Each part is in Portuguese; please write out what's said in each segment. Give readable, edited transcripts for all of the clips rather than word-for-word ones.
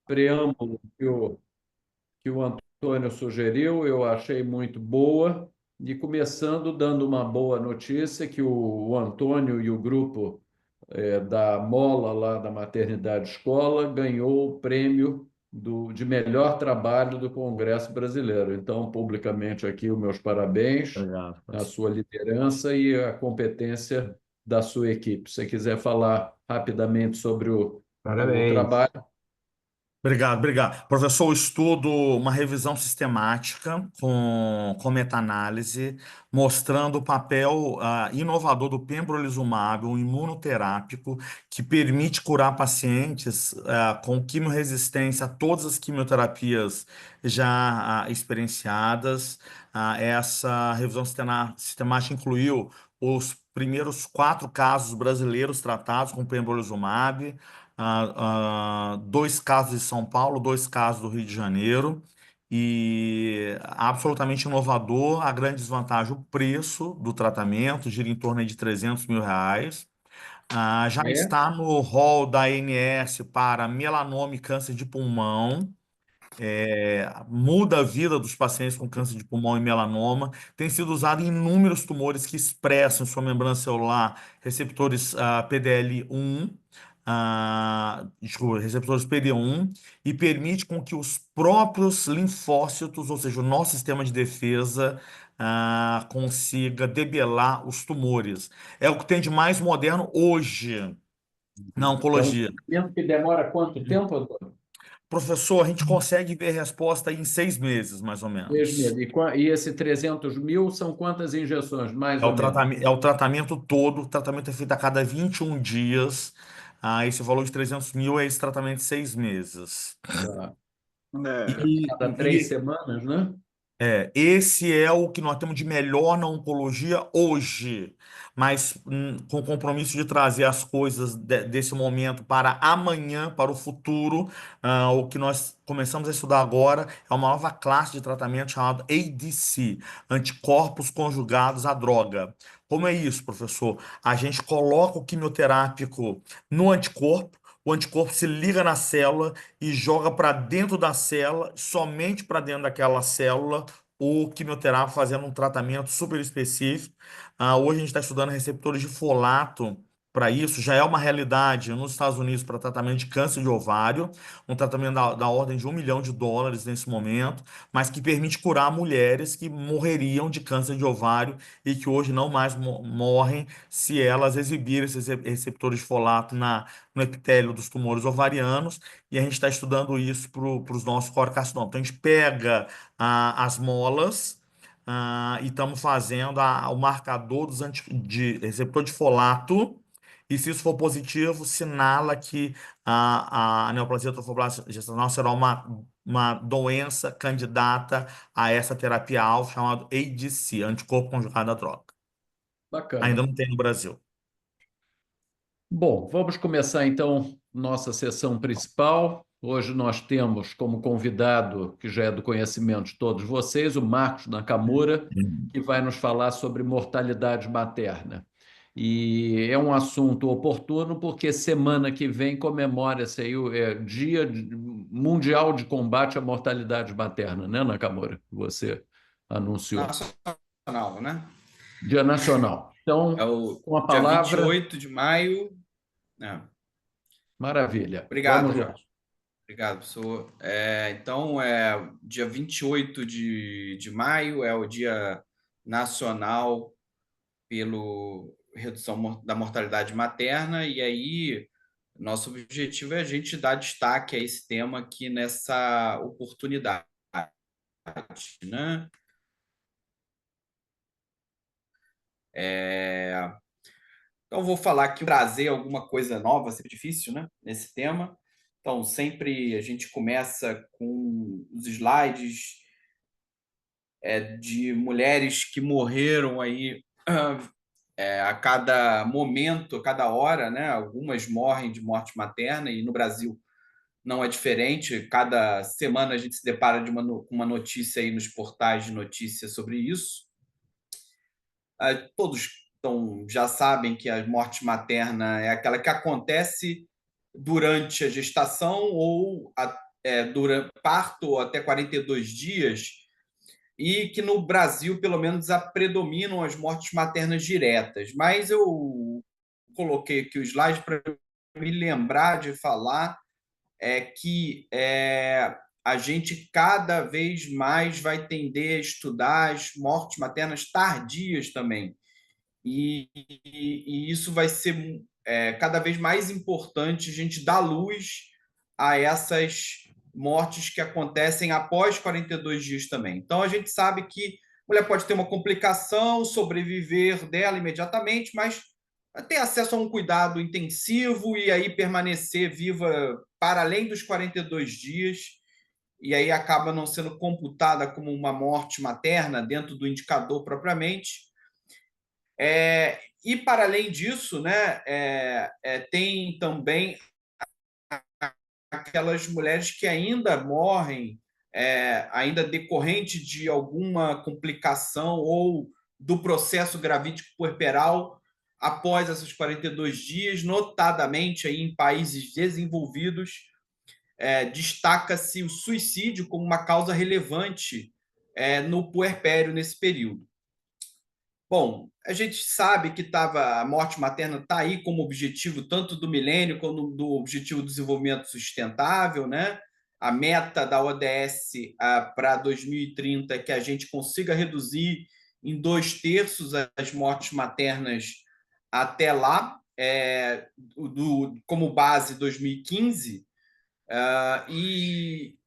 preâmbulo que o Antônio sugeriu, eu achei muito boa. E começando dando uma boa notícia, que o Antônio e o grupo da Mola, lá da Maternidade Escola, ganhou o prêmio de melhor trabalho do Congresso Brasileiro. Então, publicamente aqui, os meus parabéns Obrigado, à professor. sua liderança e à competência da sua equipe. Se você quiser falar rapidamente sobre o Parabéns. trabalho. Obrigado, obrigado. Professor, eu estudo uma revisão sistemática com meta-análise, mostrando o papel inovador do pembrolizumab, um imunoterápico que permite curar pacientes com quimiorresistência a todas as quimioterapias já experienciadas. Essa revisão sistemática incluiu os primeiros 4 casos brasileiros tratados com pembrolizumab, 2 casos de São Paulo, 2 casos do Rio de Janeiro, e absolutamente inovador. A grande desvantagem, o preço do tratamento, gira em torno aí de R$ 300 mil. Já É, está no rol da ANS para melanoma e câncer de pulmão. Muda a vida dos pacientes com câncer de pulmão e melanoma. Tem sido usado em inúmeros tumores que expressam em sua membrana celular receptores PDL1, desculpa, receptores PD-1, e permite com que os próprios linfócitos, ou seja, o nosso sistema de defesa, consiga debelar os tumores. É o que tem de mais moderno hoje na é um oncologia. tratamento que demora quanto tempo, Antônio? Professor, a gente consegue ver resposta em 6 meses, mais ou 6 meses. menos. E esse 300 mil são quantas injeções, mais É ou o menos? tratamento, é o tratamento todo, o tratamento é feito a cada 21 dias. Esse valor de 300 mil é esse tratamento de 6 meses. Tá. E, Cada três e semanas, né? esse é o que nós temos de melhor na oncologia hoje, mas com o compromisso de trazer as coisas desse momento para amanhã, para o futuro. O que nós começamos a estudar agora é uma nova classe de tratamento chamado ADC, anticorpos conjugados à droga. Como é isso, professor? A gente coloca o quimioterápico no anticorpo. O anticorpo se liga na célula e joga para dentro da célula, somente para dentro daquela célula, o quimioterápico fazendo um tratamento super específico. Hoje a gente está estudando receptores de folato para isso, já é uma realidade nos Estados Unidos para tratamento de câncer de ovário, um tratamento da ordem de US$ 1 milhão nesse momento, mas que permite curar mulheres que morreriam de câncer de ovário e que hoje não mais morrem se elas exibirem esses receptores de folato no epitélio dos tumores ovarianos, e a gente está estudando isso para os nossos colocarcinomas. Então, a gente pega as molas e estamos fazendo o marcador de receptor de folato, e se isso for positivo, sinala que a neoplasia trofoblástica gestacional será uma doença candidata a essa terapia-alvo chamada ADC, anticorpo conjugado à droga. Ainda Bacana. não tem no Brasil. Bom, vamos começar então nossa sessão principal. Hoje nós temos como convidado, que já é do conhecimento de todos vocês, o Marcos Nakamura, que vai nos falar sobre mortalidade materna. E é um assunto oportuno porque semana que vem comemora-se aí o Mundial de Combate à Mortalidade Materna, né, Nakamura? Que você anunciou. Nacional, né? Dia Nacional. É Então, o com a dia vinte e palavra, oito de maio. É. maravilha. Obrigado, Vamos lá. Jorge. Obrigado, professor. Então, dia 28 de maio é o Dia Nacional pelo redução da mortalidade materna, e aí nosso objetivo é a gente dar destaque a esse tema aqui nessa oportunidade, né? Então, vou falar aqui, trazer alguma coisa nova, sempre difícil, né, nesse tema. Então, sempre a gente começa com os slides de mulheres que morreram aí a cada momento, a cada hora, né? Algumas morrem de morte materna e no Brasil não é diferente. Cada semana a gente se depara com uma notícia aí nos portais de notícias sobre isso. Todos já sabem que a morte materna é aquela que acontece durante a gestação ou durante parto até 42 dias, e que no Brasil, pelo menos, predominam as mortes maternas diretas. Mas eu coloquei aqui o slide para me lembrar de falar que a gente cada vez mais vai tender a estudar as mortes maternas tardias também. E isso vai ser cada vez mais importante a gente dar luz a essas mortes que acontecem após 42 dias também. Então, a gente sabe que a mulher pode ter uma complicação, sobreviver dela imediatamente, mas ter acesso a um cuidado intensivo e aí permanecer viva para além dos 42 dias, e aí acaba não sendo computada como uma morte materna dentro do indicador propriamente. E, para além disso, né, tem também aquelas mulheres que ainda morrem, ainda decorrente de alguma complicação ou do processo gravídico puerperal após esses 42 dias, notadamente aí em países desenvolvidos, destaca-se o suicídio como uma causa relevante no puerpério nesse período. Bom, a gente sabe que a morte materna está aí como objetivo tanto do milênio como do objetivo do desenvolvimento sustentável, né? A meta da ODS para 2030 é que a gente consiga reduzir em 2/3 as mortes maternas até lá, como base 2015, e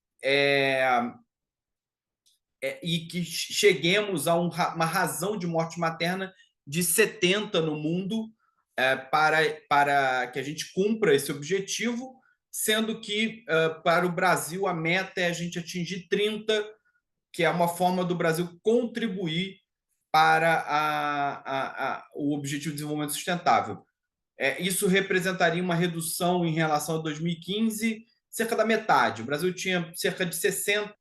que cheguemos a uma razão de morte materna de 70 no mundo, para que a gente cumpra esse objetivo, sendo que, para o Brasil, a meta é a gente atingir 30, que é uma forma do Brasil contribuir para o Objetivo de Desenvolvimento Sustentável. Isso representaria uma redução em relação a 2015, cerca da metade. O Brasil tinha cerca de 60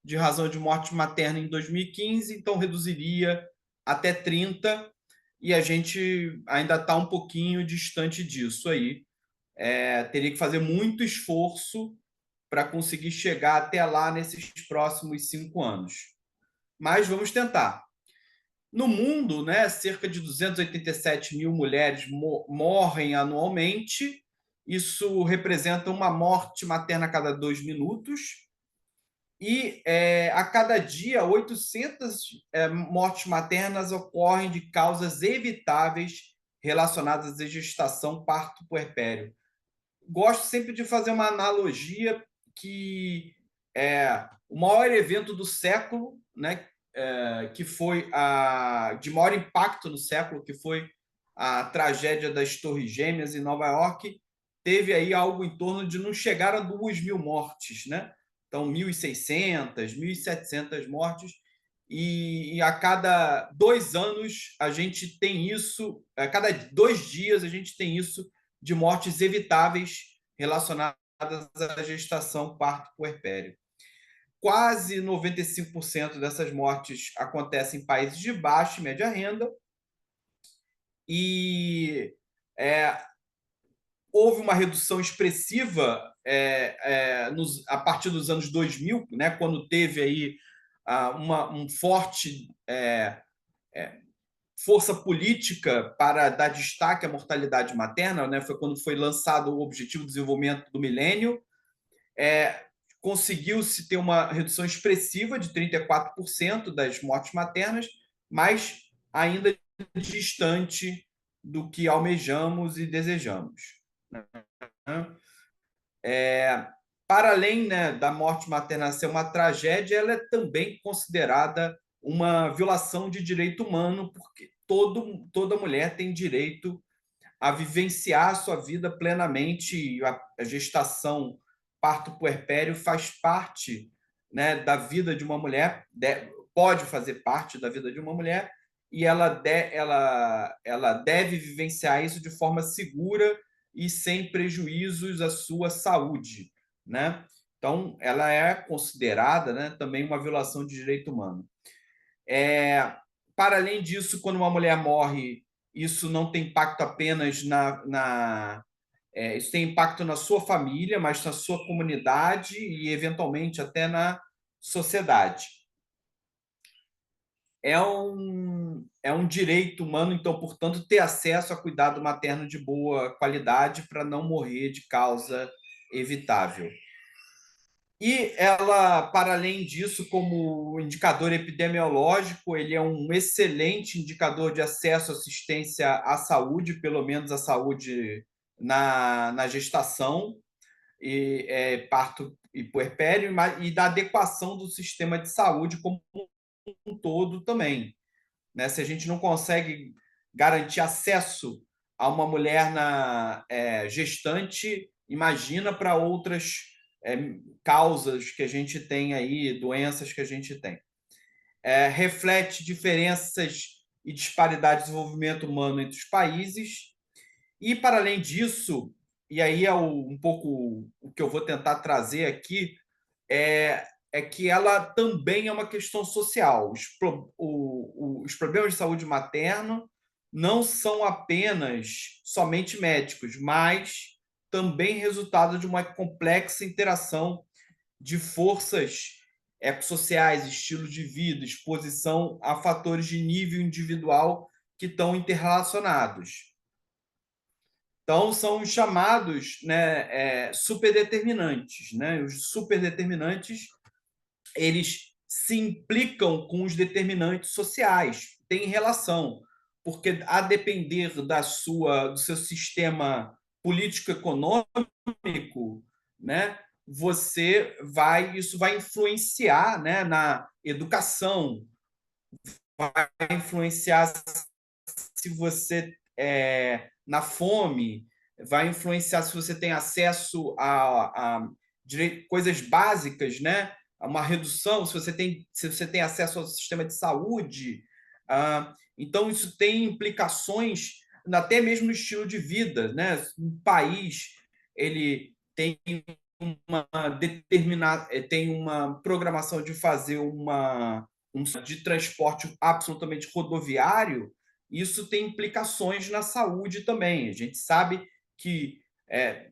de razão de morte materna em 2015, então reduziria até 30, e a gente ainda está um pouquinho distante disso aí. Teria que fazer muito esforço para conseguir chegar até lá nesses próximos 5 anos. Mas vamos tentar. No mundo, né, cerca de 287 mil mulheres morrem anualmente. Isso representa uma morte materna a cada 2 minutos. E a cada dia, 800 mortes maternas ocorrem de causas evitáveis relacionadas à gestação, parto, puerpério. Gosto sempre de fazer uma analogia que o maior evento do século, né, que foi de maior impacto no século, que foi a tragédia das Torres Gêmeas em Nova York, teve aí algo em torno de não chegar a 2.000 mortes, né? Então, 1.600, 1.700 mortes, e a cada 2 anos a gente tem isso, a cada 2 dias a gente tem isso de mortes evitáveis relacionadas à gestação, parto, puerpério. Quase 95% dessas mortes acontecem em países de baixa e média renda, e houve uma redução expressiva a partir dos anos 2000, né, quando teve aí um forte força política para dar destaque à mortalidade materna, né, foi quando foi lançado o Objetivo de Desenvolvimento do Milênio. Conseguiu-se ter uma redução expressiva de 34% das mortes maternas, mas ainda distante do que almejamos e desejamos. Para além, né, da morte materna ser uma tragédia, ela é também considerada uma violação de direito humano, porque toda mulher tem direito a vivenciar a sua vida plenamente, e a gestação, parto, puerpério faz parte, né, da vida de uma mulher, pode fazer parte da vida de uma mulher, e ela deve vivenciar isso de forma segura e sem prejuízos à sua saúde, né? Então, ela é considerada, né, também uma violação de direito humano. Para além disso, quando uma mulher morre, isso não tem impacto apenas Isso tem impacto na sua família, mas na sua comunidade e, eventualmente, até na sociedade. É um direito humano, então, portanto, ter acesso a cuidado materno de boa qualidade para não morrer de causa evitável. E ela, para além disso, como indicador epidemiológico, ele é um excelente indicador de acesso à assistência à saúde, pelo menos à saúde na gestação, parto e puerpério, e da adequação do sistema de saúde como um todo também. Né? Se a gente não consegue garantir acesso a uma mulher gestante, imagina para outras causas que a gente tem aí, doenças que a gente tem. Reflete diferenças e disparidades de desenvolvimento humano entre os países. E, para além disso, e aí é um pouco o que eu vou tentar trazer aqui, é que ela também é uma questão social. Os problemas de saúde materno não são apenas somente médicos, mas também resultado de uma complexa interação de forças ecossociais, estilo de vida, exposição a fatores de nível individual que estão interrelacionados. Então, são os chamados, né, superdeterminantes. Né? Os superdeterminantes, eles se implicam com os determinantes sociais, têm relação, porque a depender do seu sistema político-econômico, né, isso vai influenciar, né, na educação, vai influenciar se você na fome, vai influenciar se você tem acesso a coisas básicas, né? Uma redução, se você tem acesso ao sistema de saúde. Então, isso tem implicações até mesmo no estilo de vida. Né? Um país ele tem tem uma programação de fazer de transporte absolutamente rodoviário, isso tem implicações na saúde também. A gente sabe que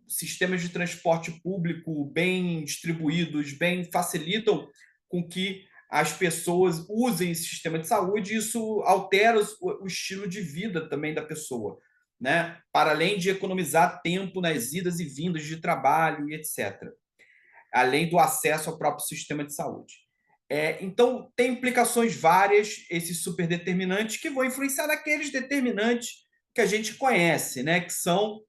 sistemas de transporte público bem distribuídos, facilitam com que as pessoas usem esse sistema de saúde, e isso altera o estilo de vida também da pessoa, né? Para além de economizar tempo nas idas e vindas de trabalho e etc. Além do acesso ao próprio sistema de saúde. Então, tem implicações várias, esses superdeterminantes, que vão influenciar naqueles determinantes que a gente conhece, né? Que são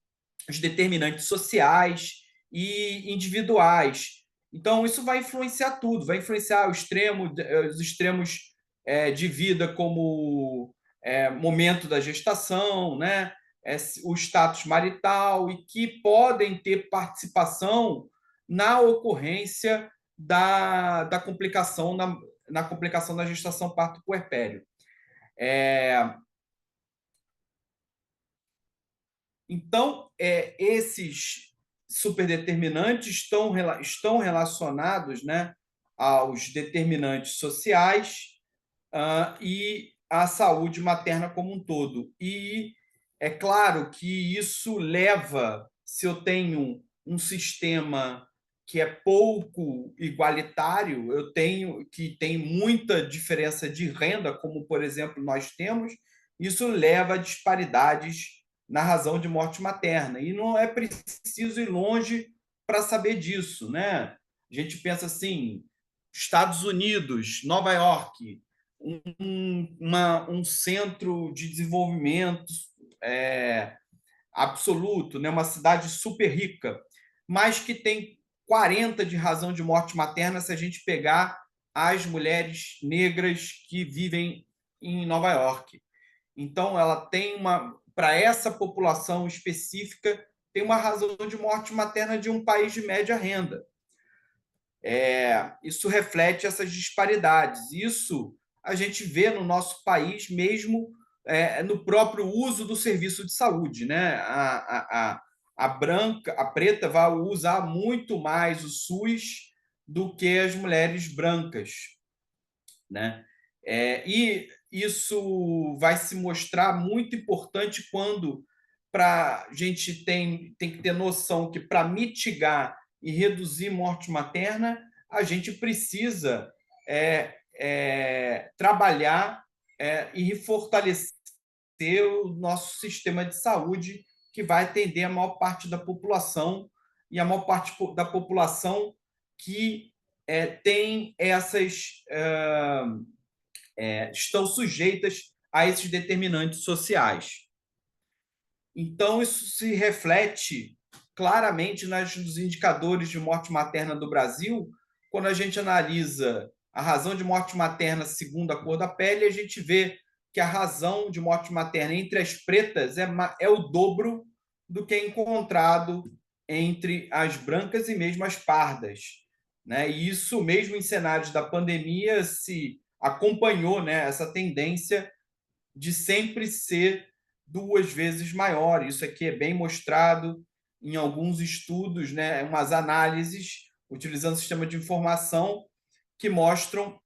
os determinantes sociais e individuais. Então, isso vai influenciar tudo, vai influenciar os extremos de vida, como momento da gestação, né? O status marital, e que podem ter participação na ocorrência da complicação na complicação da gestação parto puerpério. Então, esses superdeterminantes estão relacionados, né, aos determinantes sociais e à saúde materna como um todo. E é claro que isso leva, se eu tenho um sistema que é pouco igualitário, que tem muita diferença de renda, como, por exemplo, nós temos, isso leva a disparidades na razão de morte materna. E não é preciso ir longe para saber disso. Né? A gente pensa assim, Estados Unidos, Nova York, um centro de desenvolvimento absoluto, né? Uma cidade super rica, mas que tem 40 de razão de morte materna se a gente pegar as mulheres negras que vivem em Nova York. Então, ela tem para essa população específica, tem uma razão de morte materna de um país de média renda. Isso reflete essas disparidades. Isso a gente vê no nosso país mesmo no próprio uso do serviço de saúde. Né? A preta vai usar muito mais o SUS do que as mulheres brancas. Né? E isso vai se mostrar muito importante quando a gente tem que ter noção que para mitigar e reduzir morte materna, a gente precisa trabalhar e fortalecer o nosso sistema de saúde, que vai atender a maior parte da população, e a maior parte da população que tem estão sujeitas a esses determinantes sociais. Então, isso se reflete claramente nos indicadores de morte materna do Brasil. Quando a gente analisa a razão de morte materna segundo a cor da pele, a gente vê que a razão de morte materna entre as pretas é o dobro do que é encontrado entre as brancas e mesmo as pardas, né? E isso, mesmo em cenários da pandemia, se acompanhou, né, essa tendência de sempre ser 2 vezes maior. Isso aqui é bem mostrado em alguns estudos, né, umas análises utilizando sistema de informação que mostram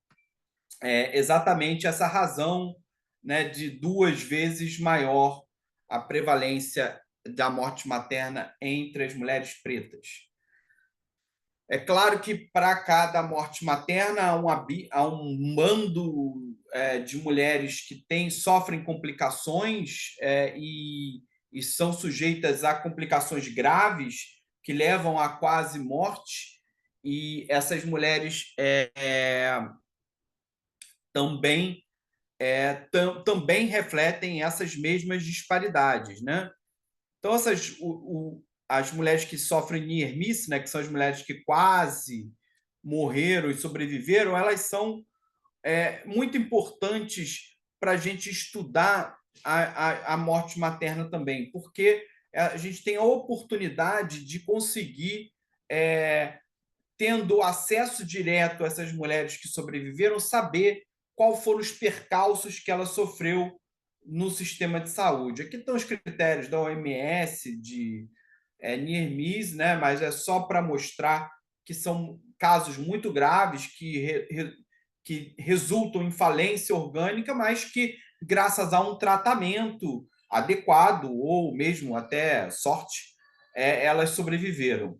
exatamente essa razão, né, de 2 vezes maior a prevalência da morte materna entre as mulheres pretas. É claro que para cada morte materna há um bando de mulheres que sofrem complicações e são sujeitas a complicações graves que levam à quase morte, e essas mulheres também refletem essas mesmas disparidades, né? Então, as mulheres que sofrem near-miss, né, que são as mulheres que quase morreram e sobreviveram, elas são muito importantes para a gente estudar a morte materna também, porque a gente tem a oportunidade de conseguir, tendo acesso direto a essas mulheres que sobreviveram, saber qual foram os percalços que ela sofreu no sistema de saúde. Aqui estão os critérios da OMS de near-miss, né? Mas é só para mostrar que são casos muito graves que resultam em falência orgânica, mas que, graças a um tratamento adequado ou mesmo até sorte, elas sobreviveram.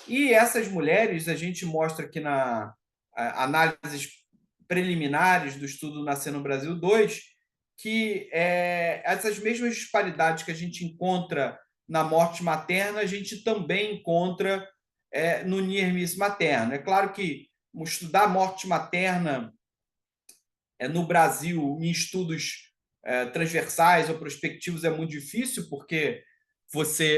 E essas mulheres, a gente mostra aqui na análises preliminares do estudo Nascer no Brasil 2, que essas mesmas disparidades que a gente encontra na morte materna, a gente também encontra no near-miss materno. É claro que estudar a morte materna no Brasil em estudos transversais ou prospectivos é muito difícil, porque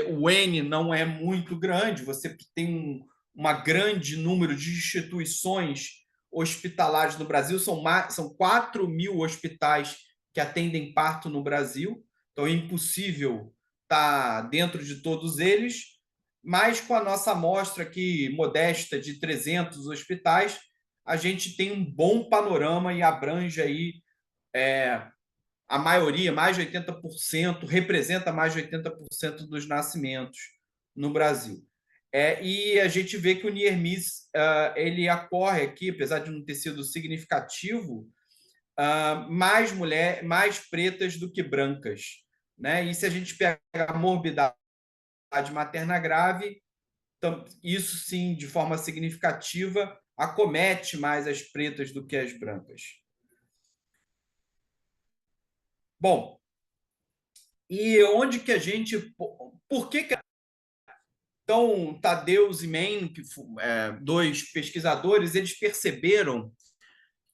o N não é muito grande, você tem um grande número de instituições hospitalares no Brasil, são 4.000 hospitais que atendem parto no Brasil, então é impossível estar dentro de todos eles, mas com a nossa amostra aqui modesta de 300 hospitais, a gente tem um bom panorama e abrange aí a maioria, mais de 80%, representa mais de 80% dos nascimentos no Brasil. E a gente vê que o near-miss ele ocorre aqui, apesar de não ter sido significativo, mais pretas do que brancas, né? E se a gente pega a morbidade materna grave, isso sim, de forma significativa, acomete mais as pretas do que as brancas. Bom, e onde que a gente... Por que... Então, Tadeusz e Mann, que 2 pesquisadores, eles perceberam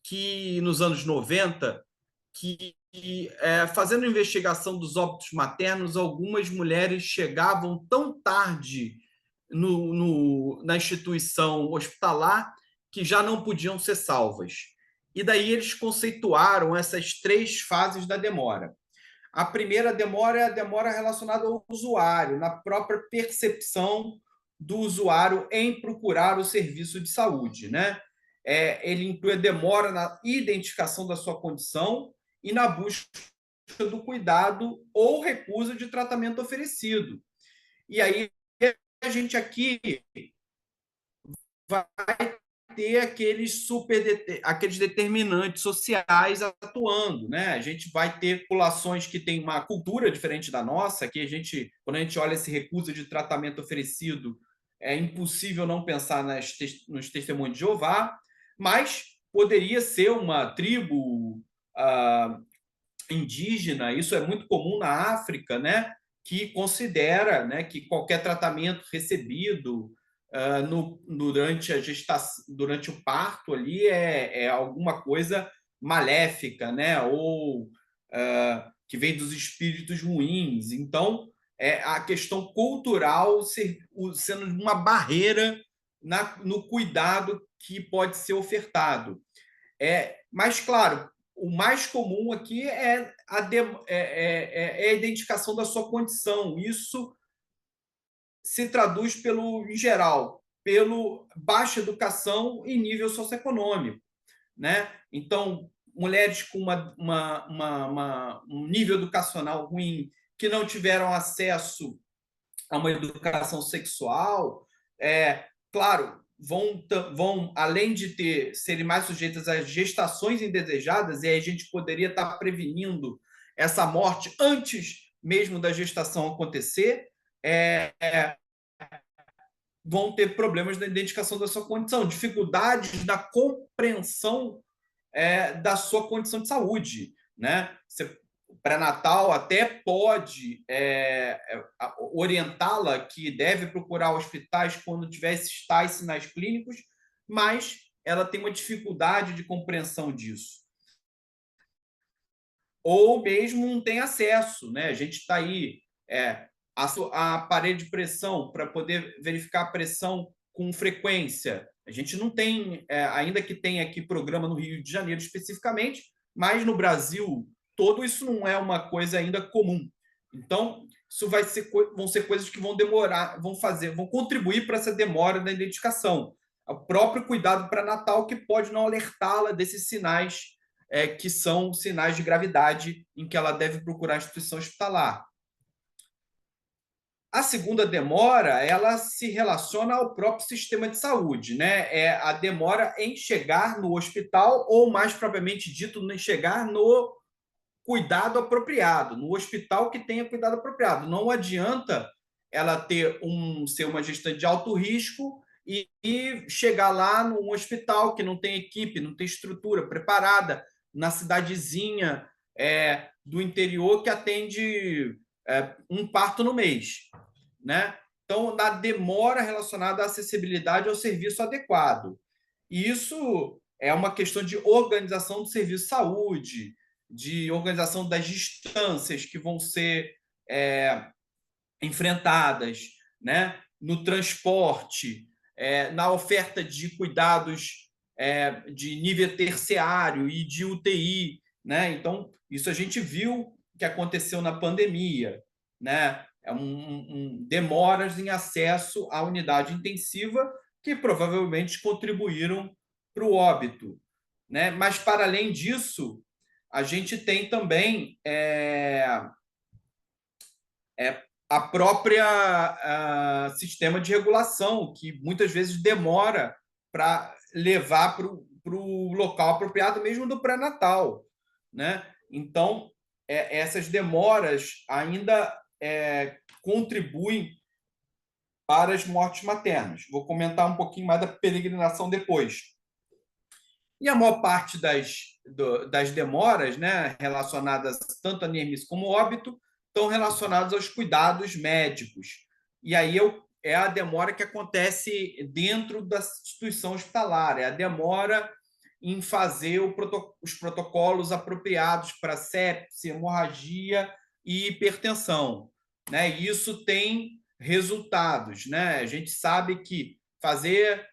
que nos anos 90, que fazendo investigação dos óbitos maternos, algumas mulheres chegavam tão tarde na instituição hospitalar que já não podiam ser salvas. E daí eles conceituaram essas 3 fases da demora. A primeira demora é a demora relacionada ao usuário, na própria percepção do usuário em procurar o serviço de saúde, né? Ele inclui a demora na identificação da sua condição e na busca do cuidado ou recusa de tratamento oferecido. E aí a gente aqui vai ter aqueles determinantes sociais atuando, né? A gente vai ter populações que têm uma cultura diferente da nossa, que quando a gente olha esse recusa de tratamento oferecido, é impossível não pensar nos testemunhos de Jeová, mas poderia ser uma tribo indígena, isso é muito comum na África, né? Que considera, né, que qualquer tratamento recebido durante a gestação, durante o parto ali é alguma coisa maléfica, né? Ou que vem dos espíritos ruins. Então, a questão cultural sendo uma barreira no cuidado que pode ser ofertado. Mas, claro, o mais comum aqui é a identificação da sua condição. Isso se traduz, em geral, pelo baixa educação e nível socioeconômico, né? Então, mulheres com um nível educacional ruim, que não tiveram acesso a uma educação sexual, claro, vão além de serem mais sujeitas a gestações indesejadas, e aí a gente poderia estar prevenindo essa morte antes mesmo da gestação acontecer, vão ter problemas na identificação da sua condição, dificuldades na compreensão da sua condição de saúde, né? O pré-natal até pode orientá-la que deve procurar hospitais quando tiver esses tais sinais clínicos, mas ela tem uma dificuldade de compreensão disso. Ou mesmo não tem acesso, né? A gente está aí, a aparelho de pressão para poder verificar a pressão com frequência. A gente não tem, ainda que tenha aqui programa no Rio de Janeiro especificamente, mas no Brasil todo isso não é uma coisa ainda comum. Então, isso vão ser coisas que vão demorar, vão contribuir para essa demora da identificação. O próprio cuidado pré-natal, que pode não alertá-la desses sinais, que são sinais de gravidade em que ela deve procurar a instituição hospitalar. A segunda demora, ela se relaciona ao próprio sistema de saúde, né? É a demora em chegar no hospital, ou mais propriamente dito, em chegar no cuidado apropriado, no hospital que tenha cuidado apropriado. Não adianta ela ser uma gestante de alto risco e chegar lá num hospital que não tem equipe, não tem estrutura preparada, na cidadezinha do interior que atende um parto no mês, né? Então, da demora relacionada à acessibilidade ao serviço adequado. E isso é uma questão de organização do serviço de saúde, de organização das distâncias que vão ser enfrentadas, né? No transporte, na oferta de cuidados de nível terciário e de UTI, né? Então, isso a gente viu que aconteceu na pandemia, né? Demoras em acesso à unidade intensiva que provavelmente contribuíram para o óbito, né? Mas, para além disso, a gente tem também a própria sistema de regulação, que muitas vezes demora para levar para o local apropriado, mesmo do pré-natal, né? Então, essas demoras ainda contribuem para as mortes maternas. Vou comentar um pouquinho mais da peregrinação depois. E a maior parte das demoras, né, relacionadas tanto a near-miss como óbito, estão relacionadas aos cuidados médicos. E aí é a demora que acontece dentro da instituição hospitalar, é a demora em fazer os protocolos apropriados para sepse, hemorragia e hipertensão, né? E isso tem resultados, né? A gente sabe que fazer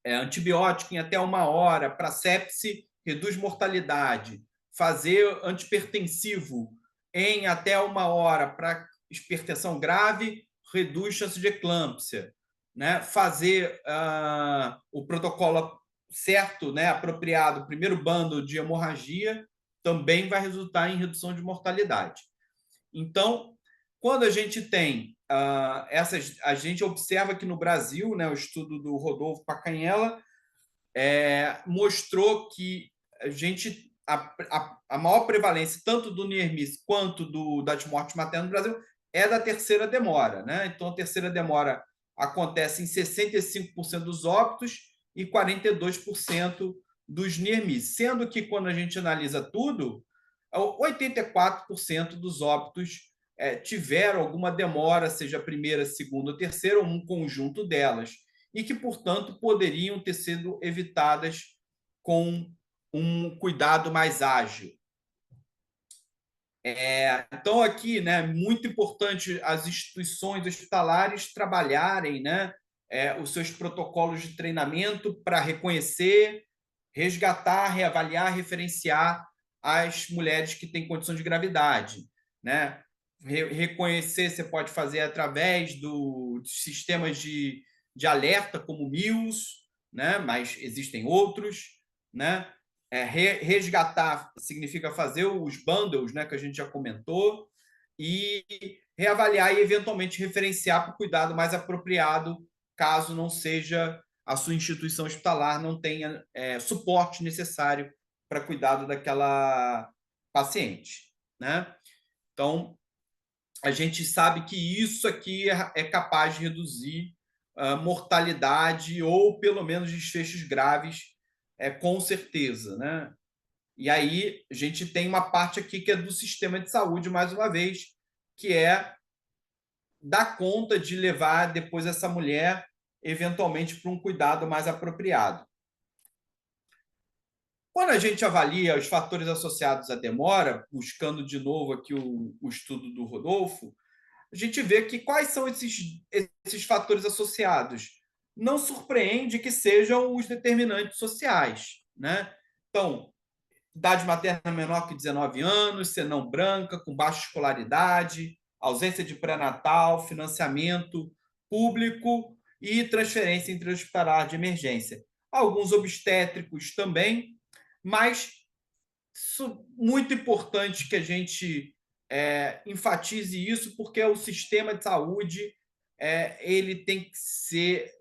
antibiótico em até 1 hora para sepse reduz mortalidade. Fazer antipertensivo em até 1 hora para hipertensão grave reduz chance de eclâmpsia, né? Fazer o protocolo certo, né, apropriado, primeiro bando de hemorragia, também vai resultar em redução de mortalidade. Então, quando a gente tem a gente observa que no Brasil, né, o estudo do Rodolfo Pacanella mostrou que a maior prevalência tanto do NIRMIS quanto das mortes maternas no Brasil é da terceira demora, né? Então, a terceira demora acontece em 65% dos óbitos e 42% dos NIRMIS, sendo que, quando a gente analisa tudo, 84% dos óbitos tiveram alguma demora, seja a primeira, segunda ou terceira, ou um conjunto delas, e que, portanto, poderiam ter sido evitadas com um cuidado mais ágil. Então, aqui, né, muito importante as instituições hospitalares trabalharem, né, os seus protocolos de treinamento para reconhecer, resgatar, reavaliar, referenciar as mulheres que têm condição de gravidade, né? Reconhecer você pode fazer através dos sistemas de alerta, como o MILS, né? Mas existem outros, né? Resgatar significa fazer os bundles, né, que a gente já comentou, e reavaliar e, eventualmente, referenciar para o cuidado mais apropriado, caso não seja a sua instituição hospitalar, não tenha suporte necessário para cuidado daquela paciente, né? Então, a gente sabe que isso aqui é capaz de reduzir mortalidade ou, pelo menos, desfechos graves, com certeza, né? E aí a gente tem uma parte aqui que é do sistema de saúde, mais uma vez, que é dar conta de levar depois essa mulher, eventualmente, para um cuidado mais apropriado. Quando a gente avalia os fatores associados à demora, buscando de novo aqui o estudo do Rodolfo, a gente vê que quais são esses fatores associados. Não surpreende que sejam os determinantes sociais, né? Então, idade materna menor que 19 anos, ser não branca, com baixa escolaridade, ausência de pré-natal, financiamento público e transferência intra-hospitalar de emergência. Alguns obstétricos também, mas muito importante que a gente enfatize isso, porque o sistema de saúde ele tem que ser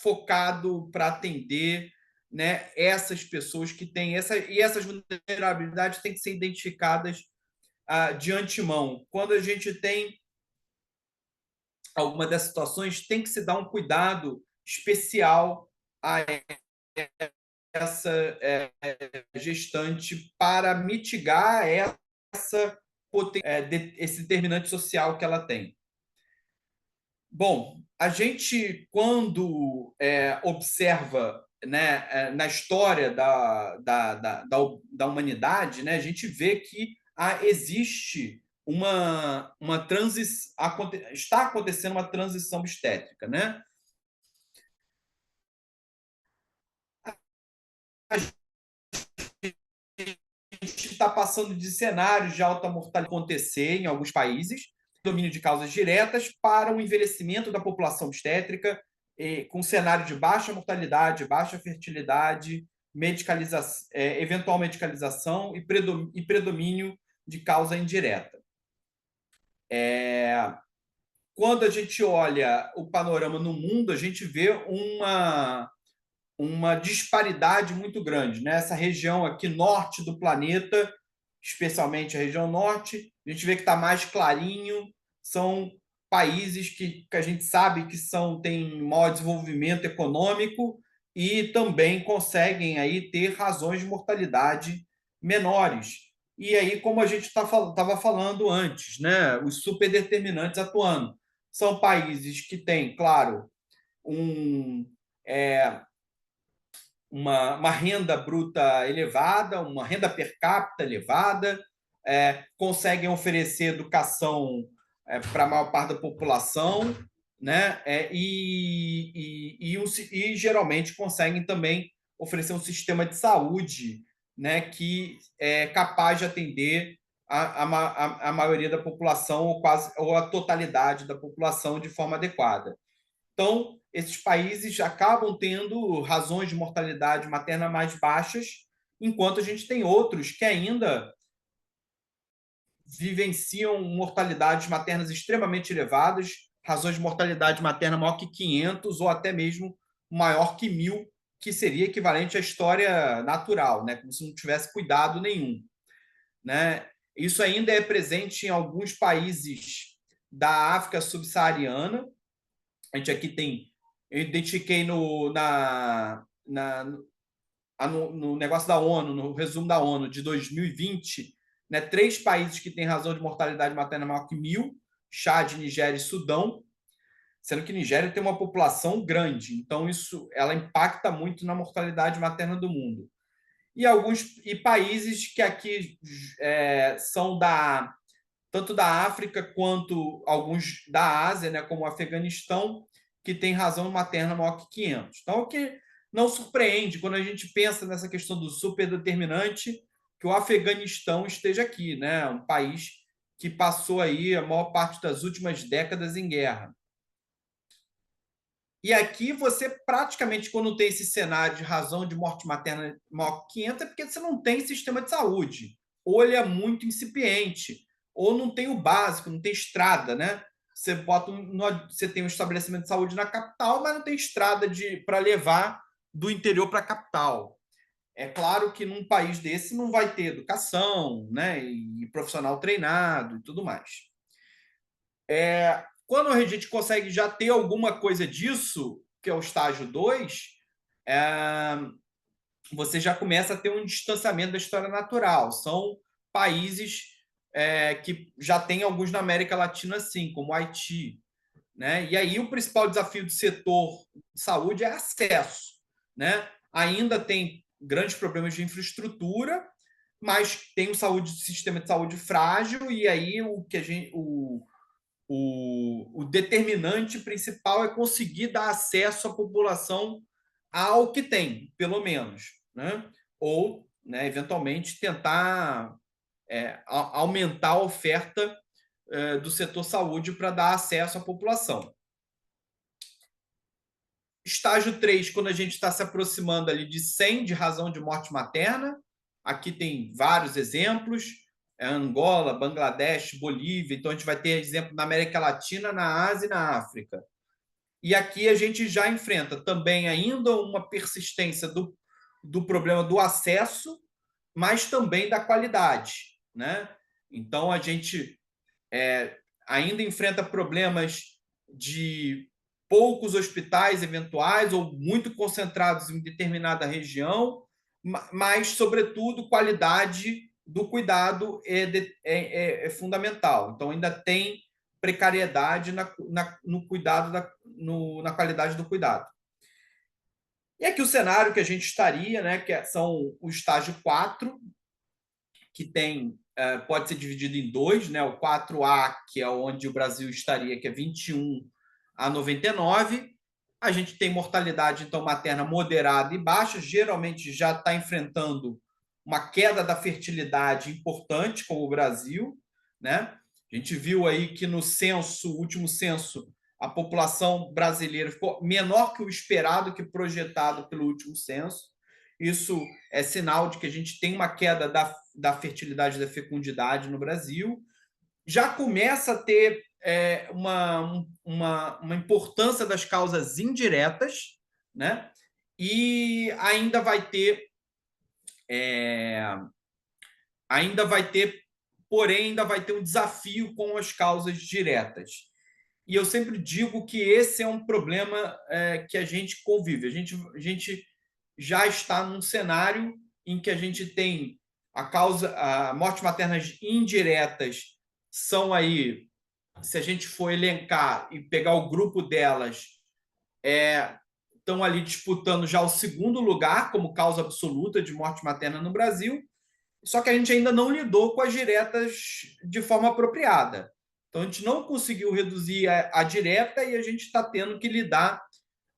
focado para atender, né, essas pessoas que têm essas vulnerabilidades têm que ser identificadas de antemão. Quando a gente tem alguma dessas situações, tem que se dar um cuidado especial a essa gestante para mitigar esse determinante social que ela tem. Bom, a gente, quando observa, né, na história da humanidade, né, a gente vê que existe está acontecendo uma transição obstétrica, né? A gente está passando de cenários de alta mortalidade acontecer em alguns países, domínio de causas diretas, para o envelhecimento da população obstétrica, com cenário de baixa mortalidade, baixa fertilidade, eventual medicalização e predomínio de causa indireta. Quando a gente olha o panorama no mundo, a gente vê uma disparidade muito grande, né? Essa região aqui norte do planeta, especialmente a região norte, a gente vê que está mais clarinho, são países que a gente sabe que têm maior desenvolvimento econômico e também conseguem aí ter razões de mortalidade menores. E aí, como a gente estava falando antes, né? Os superdeterminantes atuando. São países que têm, claro, uma renda bruta elevada, uma renda per capita elevada, conseguem oferecer educação para a maior parte da população, né? E geralmente conseguem também oferecer um sistema de saúde, né, que é capaz de atender a maioria da população ou a totalidade da população de forma adequada. Então, esses países acabam tendo razões de mortalidade materna mais baixas, enquanto a gente tem outros que ainda vivenciam mortalidades maternas extremamente elevadas, razões de mortalidade materna maior que 500 ou até mesmo maior que 1.000, que seria equivalente à história natural, né? Como se não tivesse cuidado nenhum, né? Isso ainda é presente em alguns países da África subsaariana. A gente aqui tem, eu identifiquei no negócio da ONU, no resumo da ONU de 2020, né, 3 países que têm razão de mortalidade materna maior que 1.000, Chad, Nigéria e Sudão, sendo que Nigéria tem uma população grande, então ela impacta muito na mortalidade materna do mundo. E países que aqui são tanto da África quanto alguns da Ásia, né, como o Afeganistão, que tem razão materna maior que 500. Então, o que não surpreende quando a gente pensa nessa questão do superdeterminante, que o Afeganistão esteja aqui, né, um país que passou aí a maior parte das últimas décadas em guerra. E aqui você praticamente, quando tem esse cenário de razão de morte materna maior que 500, é porque você não tem sistema de saúde, ou ele é muito incipiente, ou não tem o básico, não tem estrada, né? Você tem um estabelecimento de saúde na capital, mas não tem estrada para levar do interior para a capital. É claro que num país desse não vai ter educação, né? E profissional treinado e tudo mais. Quando a gente consegue já ter alguma coisa disso, que é o estágio 2, você já começa a ter um distanciamento da história natural. São países que já tem alguns na América Latina, assim, como o Haiti, né? E aí o principal desafio do setor de saúde é acesso, né? Ainda tem grandes problemas de infraestrutura, mas tem um sistema de saúde frágil, e aí o determinante principal é conseguir dar acesso à população ao que tem, pelo menos, né? Ou, né, eventualmente, tentar aumentar a oferta do setor saúde para dar acesso à população. Estágio 3, quando a gente está se aproximando ali de 100 de razão de morte materna, aqui tem vários exemplos, Angola, Bangladesh, Bolívia, então a gente vai ter exemplo na América Latina, na Ásia e na África. E aqui a gente já enfrenta também ainda uma persistência do problema do acesso, mas também da qualidade, né? Então a gente ainda enfrenta problemas de poucos hospitais eventuais ou muito concentrados em determinada região, mas, sobretudo, qualidade do cuidado é fundamental. Então, ainda tem precariedade no cuidado, na qualidade do cuidado. E aqui o cenário que a gente estaria, né, que são o estágio 4, que pode ser dividido em 2, né, o 4A, que é onde o Brasil estaria, que é 21 a 99. A gente tem mortalidade, então, materna moderada e baixa, geralmente já está enfrentando uma queda da fertilidade importante, como o Brasil, né? A gente viu aí que no último censo, a população brasileira ficou menor que o esperado, que projetado pelo último censo. Isso é sinal de que a gente tem uma queda da fertilidade e da fecundidade no Brasil. Já começa a ter uma importância das causas indiretas, né? E ainda vai ter, porém, ainda vai ter um desafio com as causas diretas. E eu sempre digo que esse é um problema que a gente convive. A gente já está num cenário em que a gente tem a morte maternas indiretas são aí, se a gente for elencar e pegar o grupo delas, estão ali disputando já o segundo lugar como causa absoluta de morte materna no Brasil, só que a gente ainda não lidou com as diretas de forma apropriada. Então, a gente não conseguiu reduzir a direta e a gente está tendo que lidar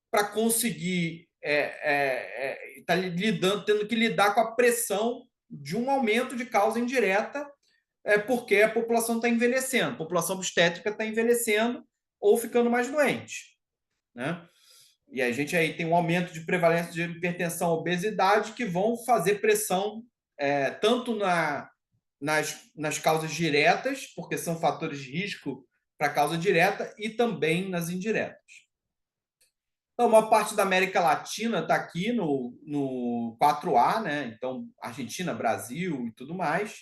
para conseguir tendo que lidar com a pressão de um aumento de causa indireta, porque a população está envelhecendo, a população obstétrica está envelhecendo ou ficando mais doente, né? E a gente aí tem um aumento de prevalência de hipertensão e obesidade que vão fazer pressão tanto nas causas diretas, porque são fatores de risco para a causa direta, e também nas indiretas. Então, uma parte da América Latina está aqui no 4A, né? Então, Argentina, Brasil e tudo mais.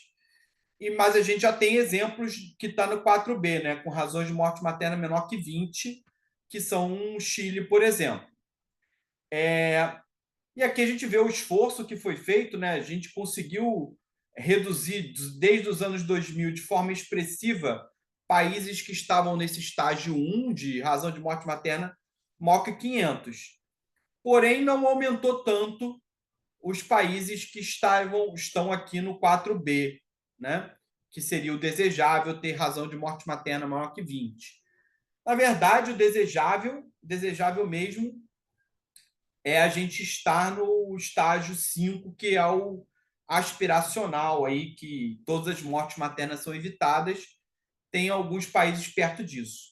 Mas a gente já tem exemplos que está no 4B, né? Com razões de morte materna menor que 20, que são Chile, por exemplo. E aqui a gente vê o esforço que foi feito, né? A gente conseguiu reduzir, desde os anos 2000, de forma expressiva, países que estavam nesse estágio 1 de razão de morte materna maior que 500. Porém, não aumentou tanto os países que estão aqui no 4B, né? Que seria o desejável ter razão de morte materna maior que 20. Na verdade, o desejável mesmo, é a gente estar no estágio 5, que é o aspiracional, aí, que todas as mortes maternas são evitadas. Tem alguns países perto disso.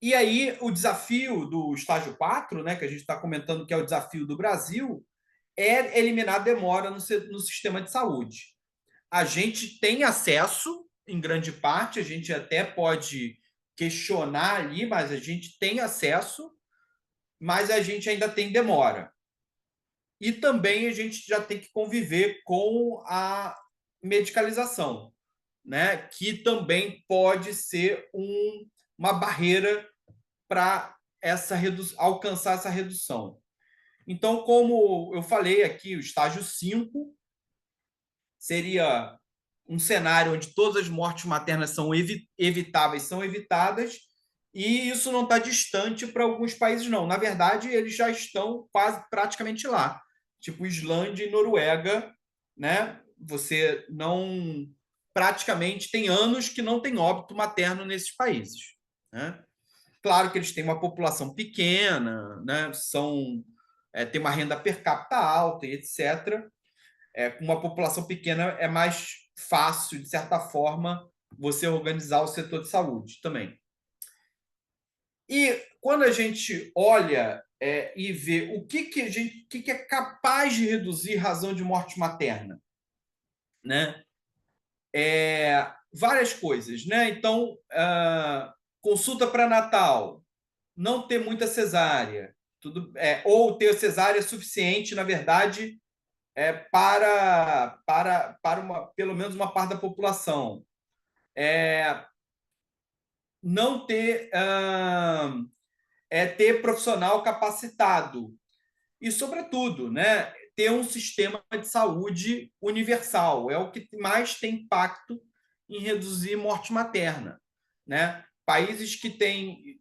E aí, o desafio do estágio 4, né, que a gente está comentando que é o desafio do Brasil, é eliminar a demora no sistema de saúde. A gente tem acesso, em grande parte, a gente até pode questionar ali, mas a gente tem acesso, mas a gente ainda tem demora. E também a gente já tem que conviver com a medicalização, né? Que também pode ser uma barreira para alcançar essa redução. Então, como eu falei aqui, o estágio 5 seria um cenário onde todas as mortes maternas são evitáveis, são evitadas, e isso não está distante para alguns países, não. Na verdade, eles já estão praticamente lá. Tipo Islândia e Noruega, né? Você não... Praticamente tem anos que não tem óbito materno nesses países, né? Claro que eles têm uma população pequena, né? Tem uma renda per capita alta, e etc. Com uma população pequena é mais fácil, de certa forma, você organizar o setor de saúde também. E quando a gente olha e vê o que é capaz de reduzir razão de morte materna, né? Várias coisas, né? Então, consulta pré-natal, não ter muita cesárea, ou ter cesárea suficiente, na verdade, para pelo menos uma parte da população. Não ter ter profissional capacitado e, sobretudo, né, ter um sistema de saúde universal. É o que mais tem impacto em reduzir morte materna, né? Países que têm...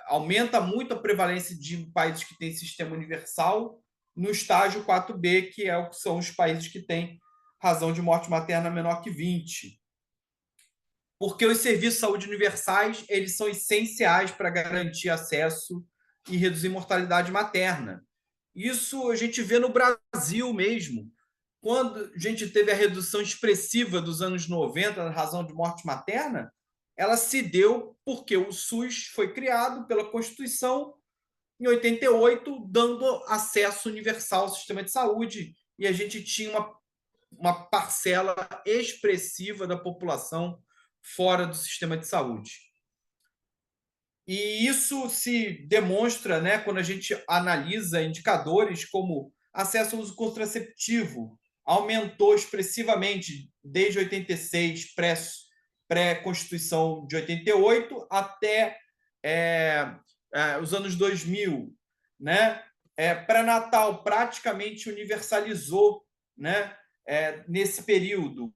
aumenta muito a prevalência de países que têm sistema universal no estágio 4B, que são os países que têm razão de morte materna menor que 20. Porque os serviços de saúde universais, eles são essenciais para garantir acesso e reduzir mortalidade materna. Isso a gente vê no Brasil mesmo. Quando a gente teve a redução expressiva dos anos 90 na razão de morte materna, ela se deu porque o SUS foi criado pela Constituição em 88, dando acesso universal ao sistema de saúde, e a gente tinha uma parcela expressiva da população fora do sistema de saúde. E isso se demonstra, né, quando a gente analisa indicadores como acesso ao uso contraceptivo, aumentou expressivamente desde 86, pré-Constituição de 88, até os anos 2000. Né? Pré-natal praticamente universalizou, né, nesse período.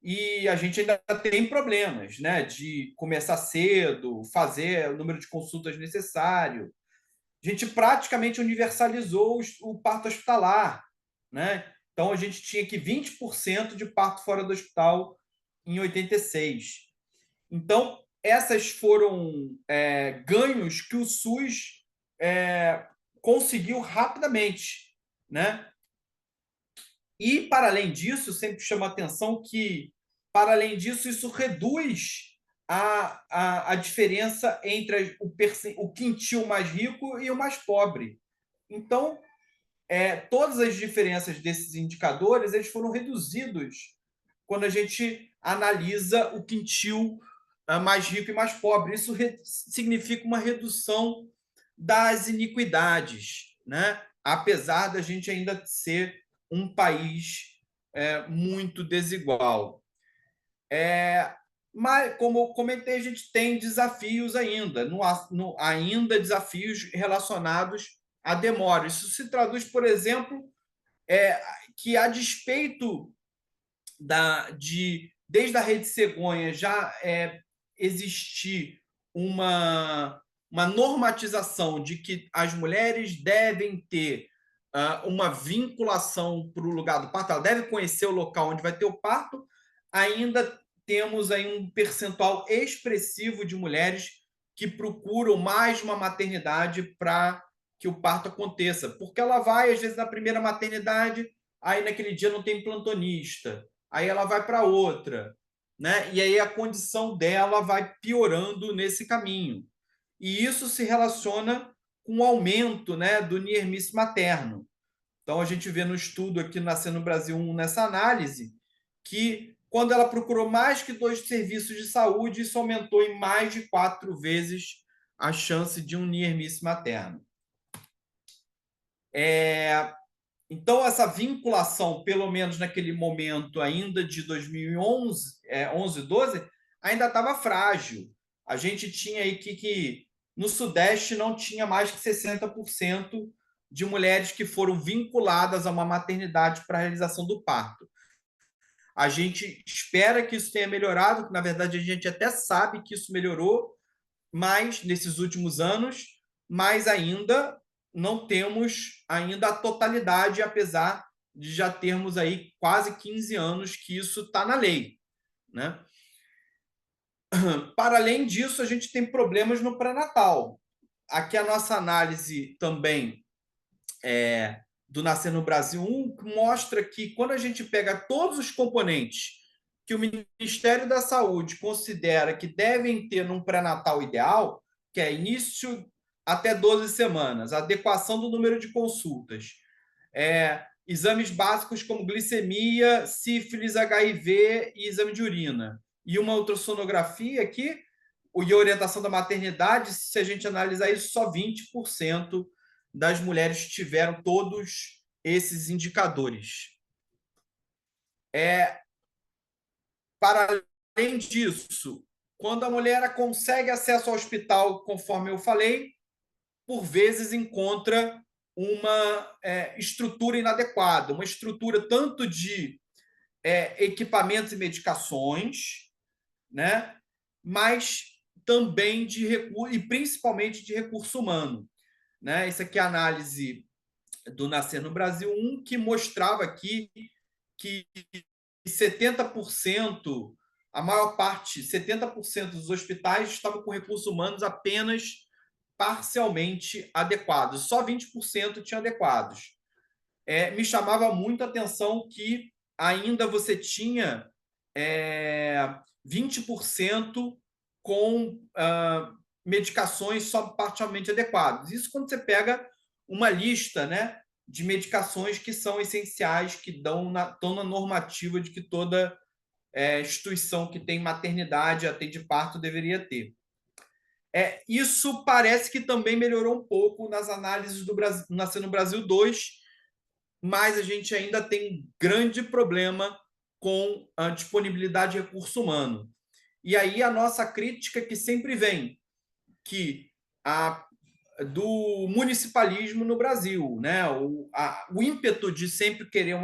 E a gente ainda tem problemas, né, de começar cedo, fazer o número de consultas necessário. A gente praticamente universalizou o parto hospitalar, né? Então, a gente tinha que 20% de parto fora do hospital em 86. Então, essas foram ganhos que o SUS conseguiu rapidamente, né? E, para além disso, sempre chama a atenção que, para além disso, isso reduz a diferença entre o quintil mais rico e o mais pobre. Então, todas as diferenças desses indicadores eles foram reduzidos quando a gente analisa o quintil mais rico e mais pobre. Isso significa uma redução das iniquidades, né? Apesar da gente ainda ser um país muito desigual. Mas, como eu comentei, a gente tem desafios ainda, ainda desafios relacionados à demora. Isso se traduz, por exemplo, que a despeito desde a Rede Cegonha já existir uma normatização de que as mulheres devem ter uma vinculação para o lugar do parto, ela deve conhecer o local onde vai ter o parto, ainda temos aí um percentual expressivo de mulheres que procuram mais uma maternidade para que o parto aconteça, porque ela vai, às vezes, na primeira maternidade, aí naquele dia não tem plantonista, aí ela vai para outra, né? E aí a condição dela vai piorando nesse caminho. E isso se relaciona com o aumento, né, do niermice materno. Então, a gente vê no estudo aqui Nascer no Brasil 1, nessa análise, que quando ela procurou mais que 2 serviços de saúde, isso aumentou em mais de 4 vezes a chance de um niermice materno. Então, essa vinculação, pelo menos naquele momento ainda de 2011, 11, 12, ainda estava frágil. A gente tinha aí que no Sudeste não tinha mais que 60% de mulheres que foram vinculadas a uma maternidade para a realização do parto. A gente espera que isso tenha melhorado, que na verdade a gente até sabe que isso melhorou, mas nesses últimos anos, mas ainda não temos ainda a totalidade, apesar de já termos aí quase 15 anos que isso está na lei, né? Para além disso, a gente tem problemas no pré-natal. Aqui a nossa análise também do Nascer no Brasil 1 mostra que quando a gente pega todos os componentes que o Ministério da Saúde considera que devem ter num pré-natal ideal, que é início até 12 semanas, adequação do número de consultas, exames básicos como glicemia, sífilis, HIV e exame de urina, e uma ultrassonografia aqui, e orientação da maternidade, se a gente analisar isso, só 20% das mulheres tiveram todos esses indicadores. Para além disso, quando a mulher consegue acesso ao hospital, conforme eu falei, por vezes encontra uma estrutura inadequada, uma estrutura tanto de equipamentos e medicações, né, mas também de recurso, e principalmente de recurso humano, né? Isso aqui é a análise do Nascer no Brasil 1, que mostrava aqui que 70%, a maior parte, 70% dos hospitais estavam com recursos humanos apenas parcialmente adequados, só 20% tinham adequados. Me chamava muito a atenção que ainda você tinha 20% com medicações só parcialmente adequadas. Isso quando você pega uma lista, né, de medicações que são essenciais, que estão na normativa de que toda instituição que tem maternidade, atende parto, deveria ter. Isso parece que também melhorou um pouco nas análises do Nascer no Brasil 2, mas a gente ainda tem um grande problema com a disponibilidade de recurso humano. E aí a nossa crítica que sempre vem, que do municipalismo no Brasil, né? O ímpeto de sempre querer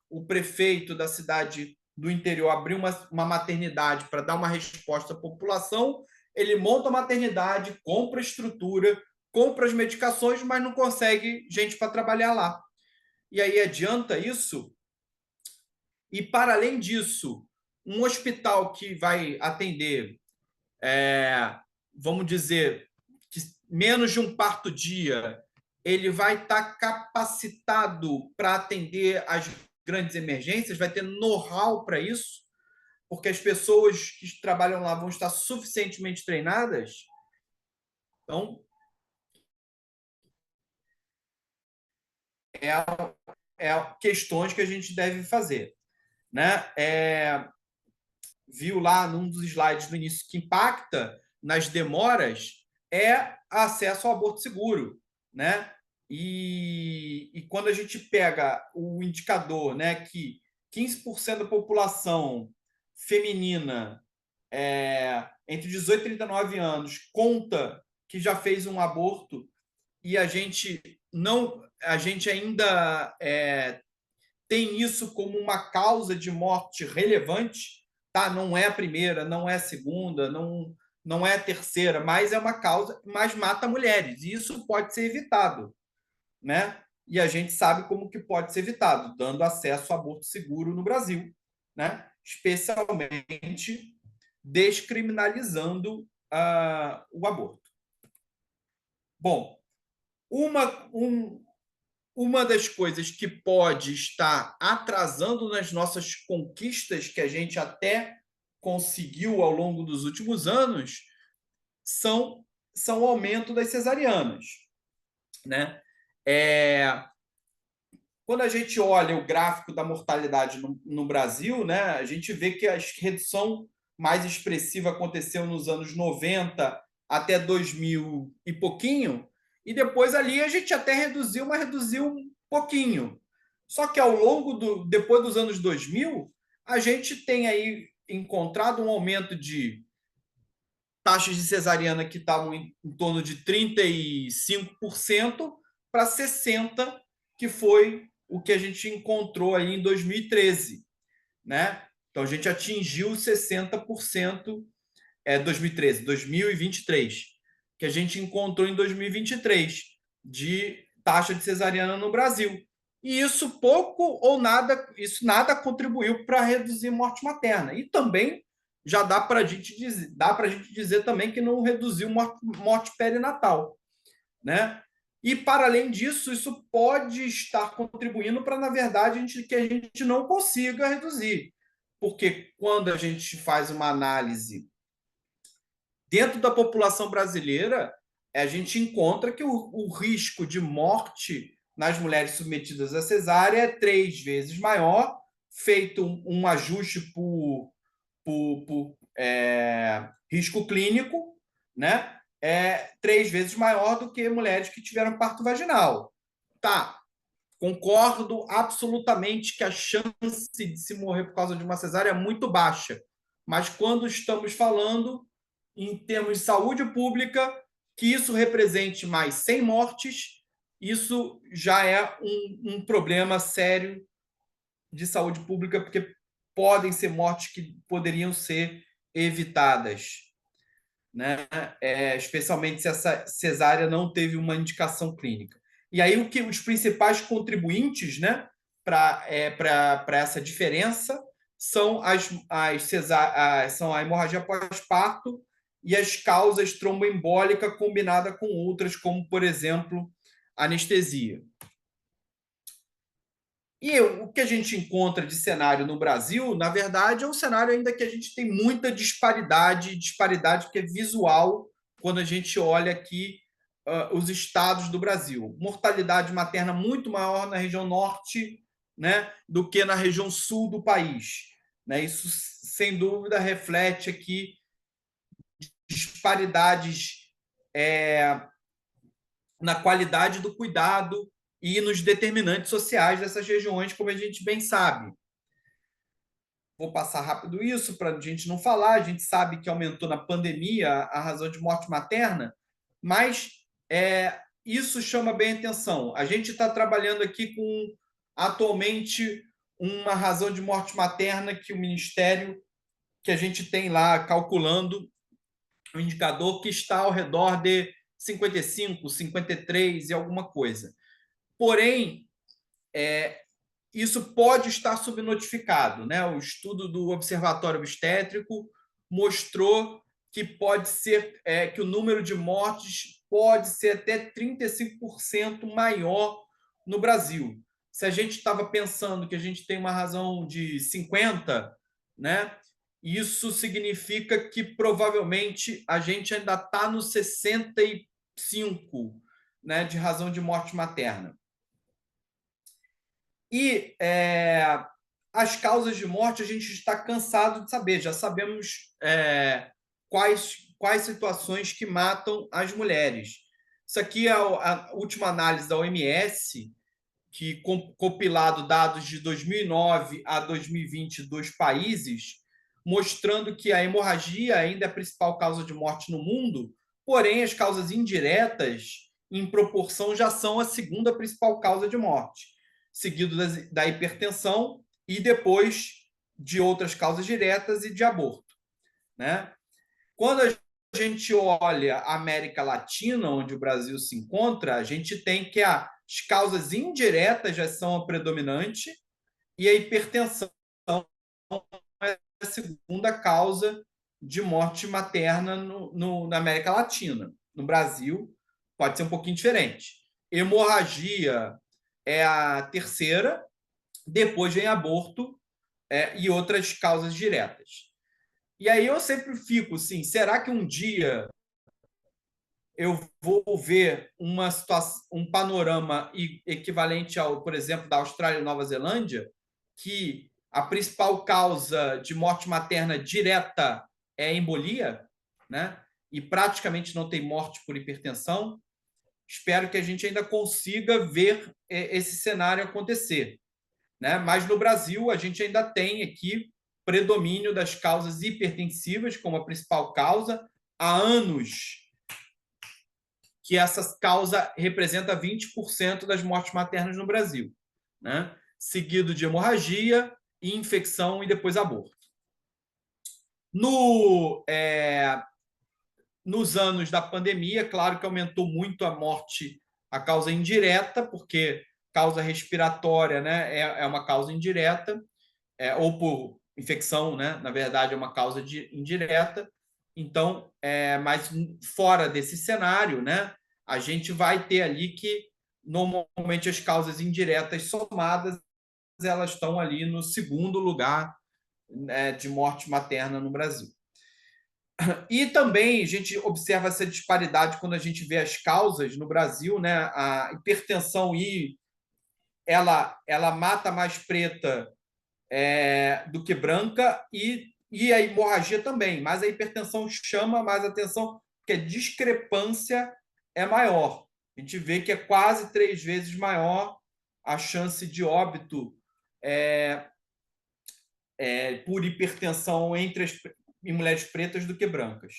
o prefeito da cidade do interior abrir uma maternidade para dar uma resposta à população, ele monta a maternidade, compra estrutura, compra as medicações, mas não consegue gente para trabalhar lá. E aí adianta isso. E, para além disso, um hospital que vai atender, vamos dizer, que menos de um parto dia, ele vai estar capacitado para atender as grandes emergências, vai ter know-how para isso, porque as pessoas que trabalham lá vão estar suficientemente treinadas. Então, questões que a gente deve fazer, né? viu lá num dos slides do início, que impacta nas demoras é acesso ao aborto seguro, né? E quando a gente pega o indicador, né, que 15% da população feminina entre 18 e 39 anos conta que já fez um aborto e a gente ainda tem isso como uma causa de morte relevante, tá? Não é a primeira, não é a segunda, não é a terceira, mas é uma causa, mas mata mulheres. E isso pode ser evitado, né? E a gente sabe como que pode ser evitado, dando acesso a aborto seguro no Brasil, né? Especialmente descriminalizando o aborto. Bom, uma das coisas que pode estar atrasando nas nossas conquistas, que a gente até conseguiu ao longo dos últimos anos, são o aumento das cesarianas, né? Quando a gente olha o gráfico da mortalidade no Brasil, né, a gente vê que a redução mais expressiva aconteceu nos anos 90 até 2000 e pouquinho, e depois ali a gente até reduziu, mas reduziu um pouquinho. Só que ao longo depois dos anos 2000, a gente tem aí encontrado um aumento de taxas de cesariana que estavam em torno de 35% para 60%, que foi o que a gente encontrou aí em 2013, né? Então a gente atingiu 60%, 2023, que a gente encontrou em 2023 de taxa de cesariana no Brasil. E isso pouco ou nada, isso nada contribuiu para reduzir morte materna. E também já dá para a gente dizer também que não reduziu morte perinatal, né? E, para além disso, isso pode estar contribuindo para, na verdade, que a gente não consiga reduzir. Porque quando a gente faz uma análise dentro da população brasileira, a gente encontra que o risco de morte nas mulheres submetidas à cesárea é 3 vezes maior, feito um ajuste por risco clínico, né? 3 vezes maior do que mulheres que tiveram parto vaginal. Tá, concordo absolutamente que a chance de se morrer por causa de uma cesárea é muito baixa. Mas quando estamos falando em termos de saúde pública, que isso represente mais 100 mortes, isso já é um problema sério de saúde pública, porque podem ser mortes que poderiam ser evitadas, né? Especialmente se essa cesárea não teve uma indicação clínica. E aí o que os principais contribuintes, né, para essa diferença são são a hemorragia pós-parto e as causas tromboembólica combinada com outras, como, por exemplo, anestesia. E o que a gente encontra de cenário no Brasil, na verdade, é um cenário ainda que a gente tem muita disparidade que é visual quando a gente olha aqui os estados do Brasil. Mortalidade materna muito maior na região norte, né, do que na região sul do país, né? Isso, sem dúvida, reflete aqui disparidades na qualidade do cuidado e nos determinantes sociais dessas regiões, como a gente bem sabe. Vou passar rápido isso para a gente não falar. A gente sabe que aumentou na pandemia a razão de morte materna, mas isso chama bem atenção. A gente está trabalhando aqui com, atualmente, uma razão de morte materna que o Ministério, que a gente tem lá calculando, um indicador que está ao redor de 55, 53 e alguma coisa. Porém, isso pode estar subnotificado, né? O estudo do Observatório Obstétrico mostrou que pode ser que o número de mortes pode ser até 35% maior no Brasil. Se a gente estava pensando que a gente tem uma razão de 50, né? Isso significa que provavelmente a gente ainda está no 65, né, de razão de morte materna. E as causas de morte a gente está cansado de saber, já sabemos quais situações que matam as mulheres. Isso aqui é a última análise da OMS, que compilado dados de 2009 a 2020 dos países, mostrando que a hemorragia ainda é a principal causa de morte no mundo, porém as causas indiretas, em proporção, já são a segunda principal causa de morte, seguido da hipertensão e depois de outras causas diretas e de aborto, né? Quando a gente olha a América Latina, onde o Brasil se encontra, a gente tem que as causas indiretas já são a predominante e a hipertensão é a segunda causa de morte materna na América Latina. No Brasil, pode ser um pouquinho diferente. Hemorragia é a terceira, depois vem aborto e outras causas diretas. E aí eu sempre fico assim, será que um dia eu vou ver uma situação, um panorama equivalente ao, por exemplo, da Austrália e Nova Zelândia, que a principal causa de morte materna direta é a embolia, né? E praticamente não tem morte por hipertensão? Espero que a gente ainda consiga ver esse cenário acontecer, né? Mas no Brasil a gente ainda tem aqui predomínio das causas hipertensivas como a principal causa. Há anos que essa causa representa 20% das mortes maternas no Brasil, né? Seguido de hemorragia, infecção e depois aborto. Nos anos da pandemia, claro que aumentou muito a morte, a causa indireta, porque causa respiratória, né, é uma causa indireta, ou por infecção, né, na verdade é uma causa indireta. Então, mas fora desse cenário, né, a gente vai ter ali que normalmente as causas indiretas somadas elas estão ali no segundo lugar, né, de morte materna no Brasil. E também a gente observa essa disparidade quando a gente vê as causas no Brasil, né? A hipertensão ela mata mais preta do que branca e a hemorragia também, mas a hipertensão chama mais atenção porque a discrepância é maior. A gente vê que é quase 3 vezes maior a chance de óbito por hipertensão entre em mulheres pretas do que brancas.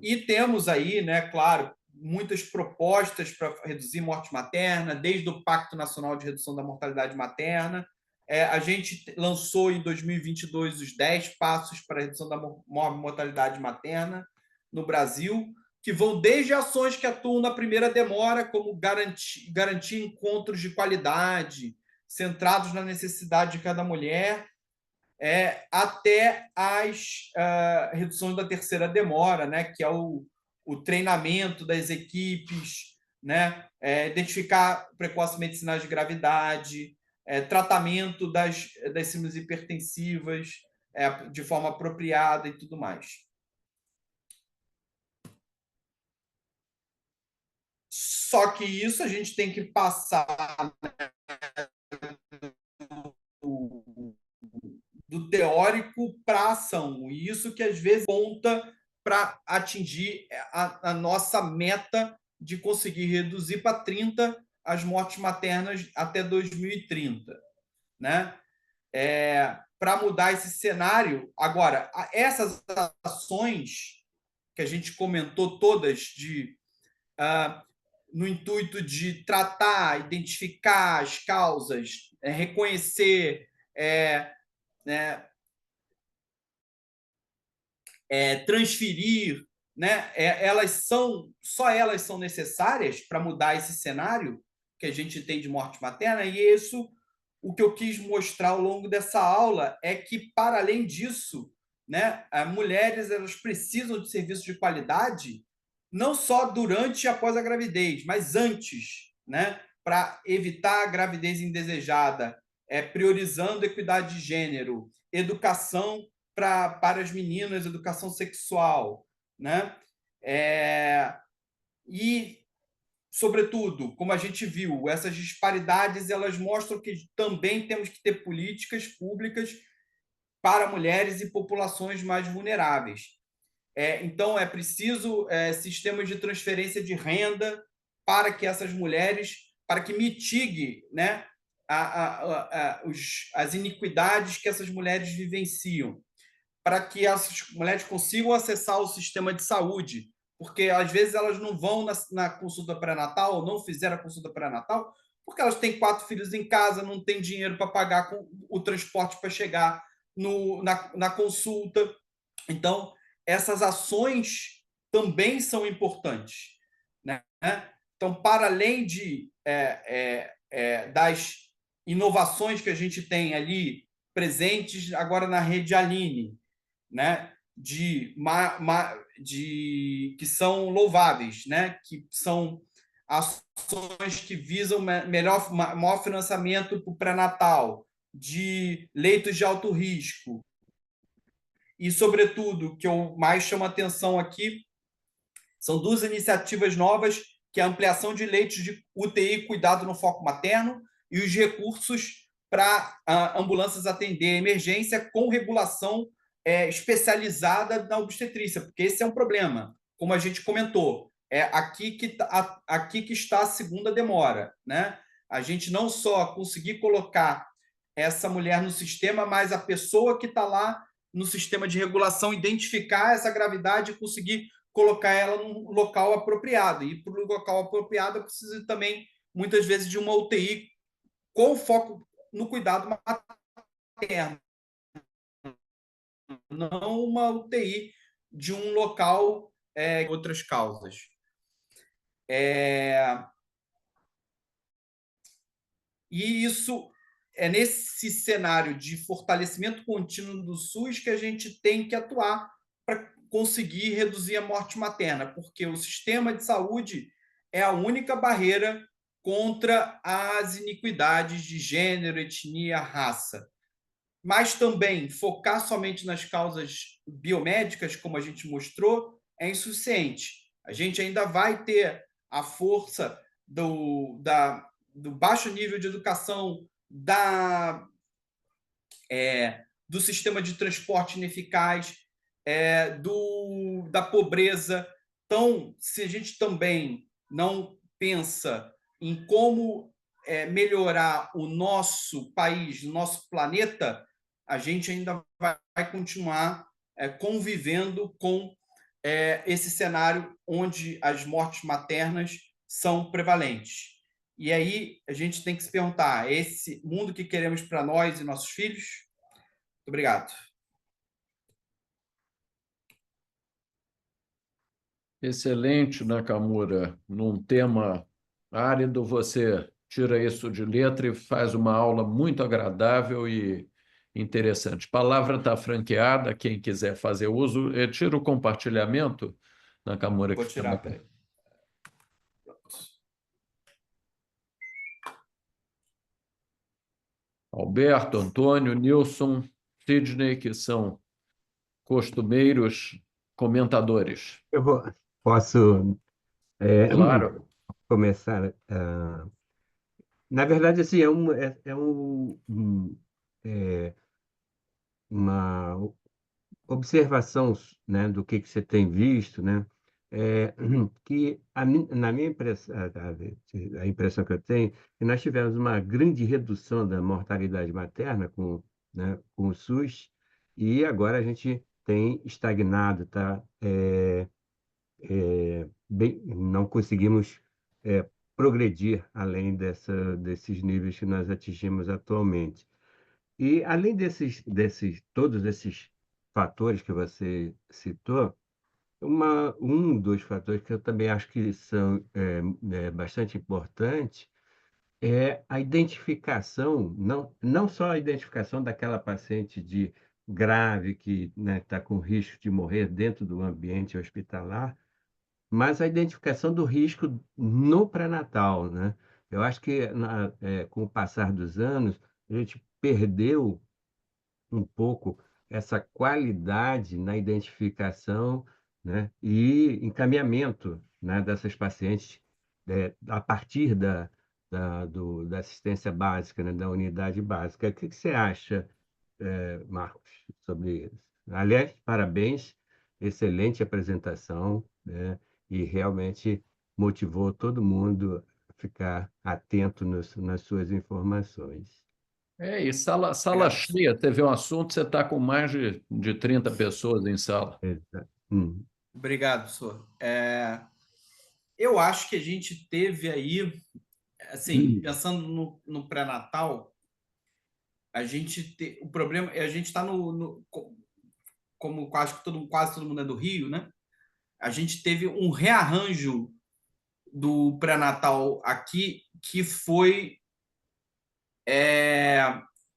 E temos aí, né, claro, muitas propostas para reduzir morte materna, desde o Pacto Nacional de Redução da Mortalidade Materna. A gente lançou em 2022 os 10 passos para a redução da mortalidade materna no Brasil, que vão desde ações que atuam na primeira demora, como garantir encontros de qualidade, centrados na necessidade de cada mulher, até as reduções da terceira demora, né, que é o treinamento das equipes, né, identificar precocemente sinais de gravidade, tratamento das síndromes hipertensivas de forma apropriada e tudo mais. Só que isso a gente tem que passar, né, do teórico para a ação. E isso que às vezes conta para atingir a nossa meta de conseguir reduzir para 30 as mortes maternas até 2030, né? Para mudar esse cenário. Agora, essas ações que a gente comentou todas no intuito de tratar, identificar as causas, reconhecer, né, transferir, né, só elas são necessárias para mudar esse cenário que a gente tem de morte materna. E isso, o que eu quis mostrar ao longo dessa aula é que, para além disso, né, as mulheres elas precisam de serviços de qualidade não só durante e após a gravidez, mas antes, né, para evitar a gravidez indesejada, priorizando equidade de gênero, educação para as meninas, educação sexual, né? E sobretudo, como a gente viu, essas disparidades elas mostram que também temos que ter políticas públicas para mulheres e populações mais vulneráveis. Então, é preciso sistemas de transferência de renda para que essas mulheres, para que mitigue, né, as iniquidades que essas mulheres vivenciam, para que essas mulheres consigam acessar o sistema de saúde, porque às vezes elas não vão na consulta pré-natal, ou não fizeram a consulta pré-natal, porque elas têm 4 filhos em casa, não têm dinheiro para pagar o transporte para chegar na consulta. Então, essas ações também são importantes, né? Então, para além das inovações que a gente tem ali presentes agora na rede Aline, né? Que são louváveis, né? Que são ações que visam maior financiamento para o pré-natal, de leitos de alto risco, e, sobretudo, o que eu mais chamo a atenção aqui são 2 iniciativas novas, que é a ampliação de leitos de UTI cuidado no foco materno e os recursos para ambulâncias atender a emergência com regulação especializada na obstetrícia, porque esse é um problema, como a gente comentou. É aqui que está a segunda demora, né? A gente não só conseguir colocar essa mulher no sistema, mas a pessoa que está lá no sistema de regulação identificar essa gravidade e conseguir colocar ela num local apropriado. E para o local apropriado precisa também, muitas vezes, de uma UTI com foco no cuidado materno, não uma UTI de um local outras causas. E isso é nesse cenário de fortalecimento contínuo do SUS que a gente tem que atuar para conseguir reduzir a morte materna, porque o sistema de saúde é a única barreira contra as iniquidades de gênero, etnia, raça. Mas também focar somente nas causas biomédicas, como a gente mostrou, é insuficiente. A gente ainda vai ter a força do baixo nível de educação, do sistema de transporte ineficaz, da pobreza. Então, se a gente também não pensa em como melhorar o nosso país, o nosso planeta, a gente ainda vai continuar convivendo com esse cenário onde as mortes maternas são prevalentes. E aí a gente tem que se perguntar: esse mundo que queremos para nós e nossos filhos? Muito obrigado. Excelente, Nakamura. Num tema árido, você tira isso de letra e faz uma aula muito agradável e interessante. A palavra está franqueada, quem quiser fazer uso, tira o compartilhamento, Nakamura, que Vou fica tirar, muito... peraí. Alberto, Antônio, Nilson, Sidney, que são costumeiros comentadores. Posso Claro. começar. Na verdade, assim, uma observação, né, do que você tem visto, né? Que na minha impressão, a impressão que eu tenho, é que nós tivemos uma grande redução da mortalidade materna né, com o SUS, e agora a gente tem estagnado, tá? Não conseguimos progredir além desses níveis que nós atingimos atualmente. E além todos esses fatores que você citou, um dos fatores que eu também acho que são bastante importantes é a identificação, não só a identificação daquela paciente de grave que, né, está com risco de morrer dentro do ambiente hospitalar, mas a identificação do risco no pré-natal, né? Eu acho que com o passar dos anos, a gente perdeu um pouco essa qualidade na identificação, né, e encaminhamento, né, dessas pacientes a partir da assistência básica, né, da unidade básica. O que você acha, Marcos, sobre isso? Aliás, parabéns, excelente apresentação, né, e realmente motivou todo mundo a ficar atento nas suas informações. E sala Obrigado, cheia, teve um assunto, você está com mais de 30 pessoas em sala. Exato. obrigado, professor. Eu acho que a gente teve aí, assim, pensando no pré-natal, o problema é a gente está como quase todo mundo é do Rio, né? A gente teve um rearranjo do pré-natal aqui que foi,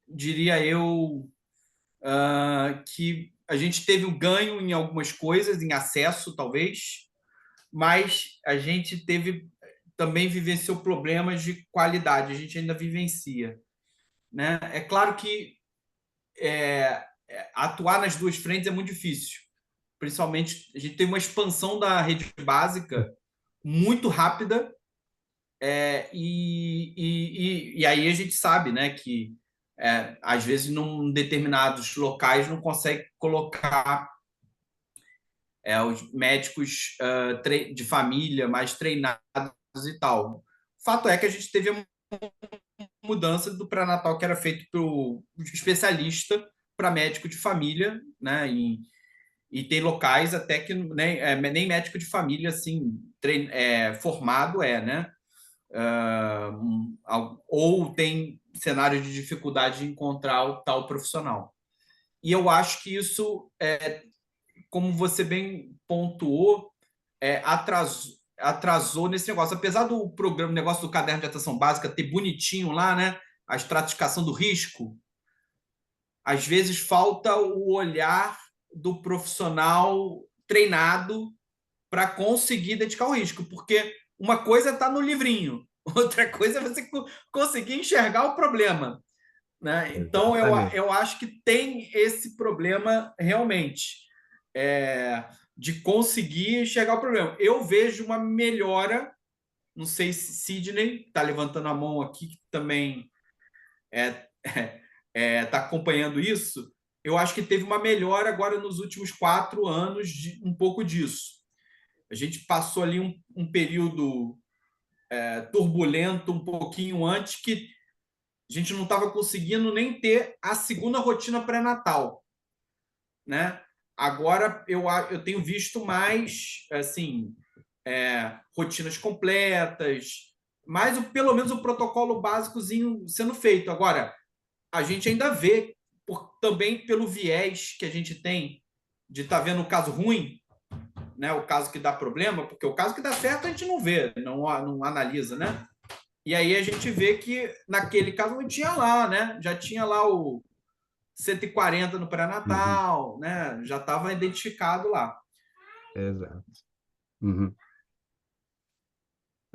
diria eu, que a gente teve o ganho em algumas coisas, em acesso, talvez, mas a gente também vivenciou problemas de qualidade, a gente ainda vivencia, né? É claro que atuar nas duas frentes é muito difícil, principalmente a gente teve uma expansão da rede básica muito rápida, e aí a gente sabe, né, que às vezes em determinados locais não consegue colocar os médicos de família mais treinados e tal. O fato é que a gente teve uma mudança do pré-natal que era feito pelo especialista para médico de família, né? E tem locais até que nem médico de família assim formado né? Ou tem cenário de dificuldade de encontrar o tal profissional. E eu acho que isso, como você bem pontuou, atrasou nesse negócio. Apesar do programa, negócio do caderno de atenção básica ter bonitinho lá, né? A estratificação do risco, às vezes falta o olhar do profissional treinado para conseguir dedicar o risco, porque uma coisa está no livrinho, outra coisa é você conseguir enxergar o problema, né? Então, Exatamente. eu acho que tem esse problema realmente, de conseguir enxergar o problema. Eu vejo uma melhora, não sei se Sidney está levantando a mão aqui, que também está acompanhando isso. Eu acho que teve uma melhora agora nos últimos 4 anos, um pouco disso. A gente passou ali um período turbulento um pouquinho antes, que a gente não estava conseguindo nem ter a segunda rotina pré-natal, né? Agora eu tenho visto mais assim rotinas completas, mas pelo menos o protocolo básicozinho sendo feito. Agora, a gente ainda vê, também pelo viés que a gente tem de estar vendo o caso ruim, né? O caso que dá problema, porque o caso que dá certo a gente não vê, não analisa, né? E aí a gente vê que naquele caso não tinha lá, né? Já tinha lá o 140 no pré-natal, né? Já estava identificado lá. Exato. Muito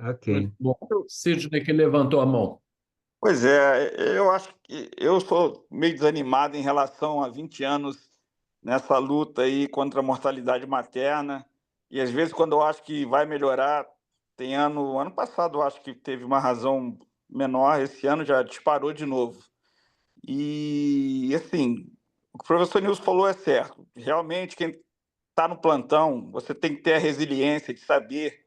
Ok. bom. Sidney que levantou a mão. Pois é, eu acho que eu sou meio desanimado em relação a 20 anos nessa luta aí contra a mortalidade materna. E às vezes, quando eu acho que vai melhorar, ano passado eu acho que teve uma razão menor, esse ano já disparou de novo. E assim, o que o professor Nilson falou é certo. Realmente, quem está no plantão, você tem que ter a resiliência de saber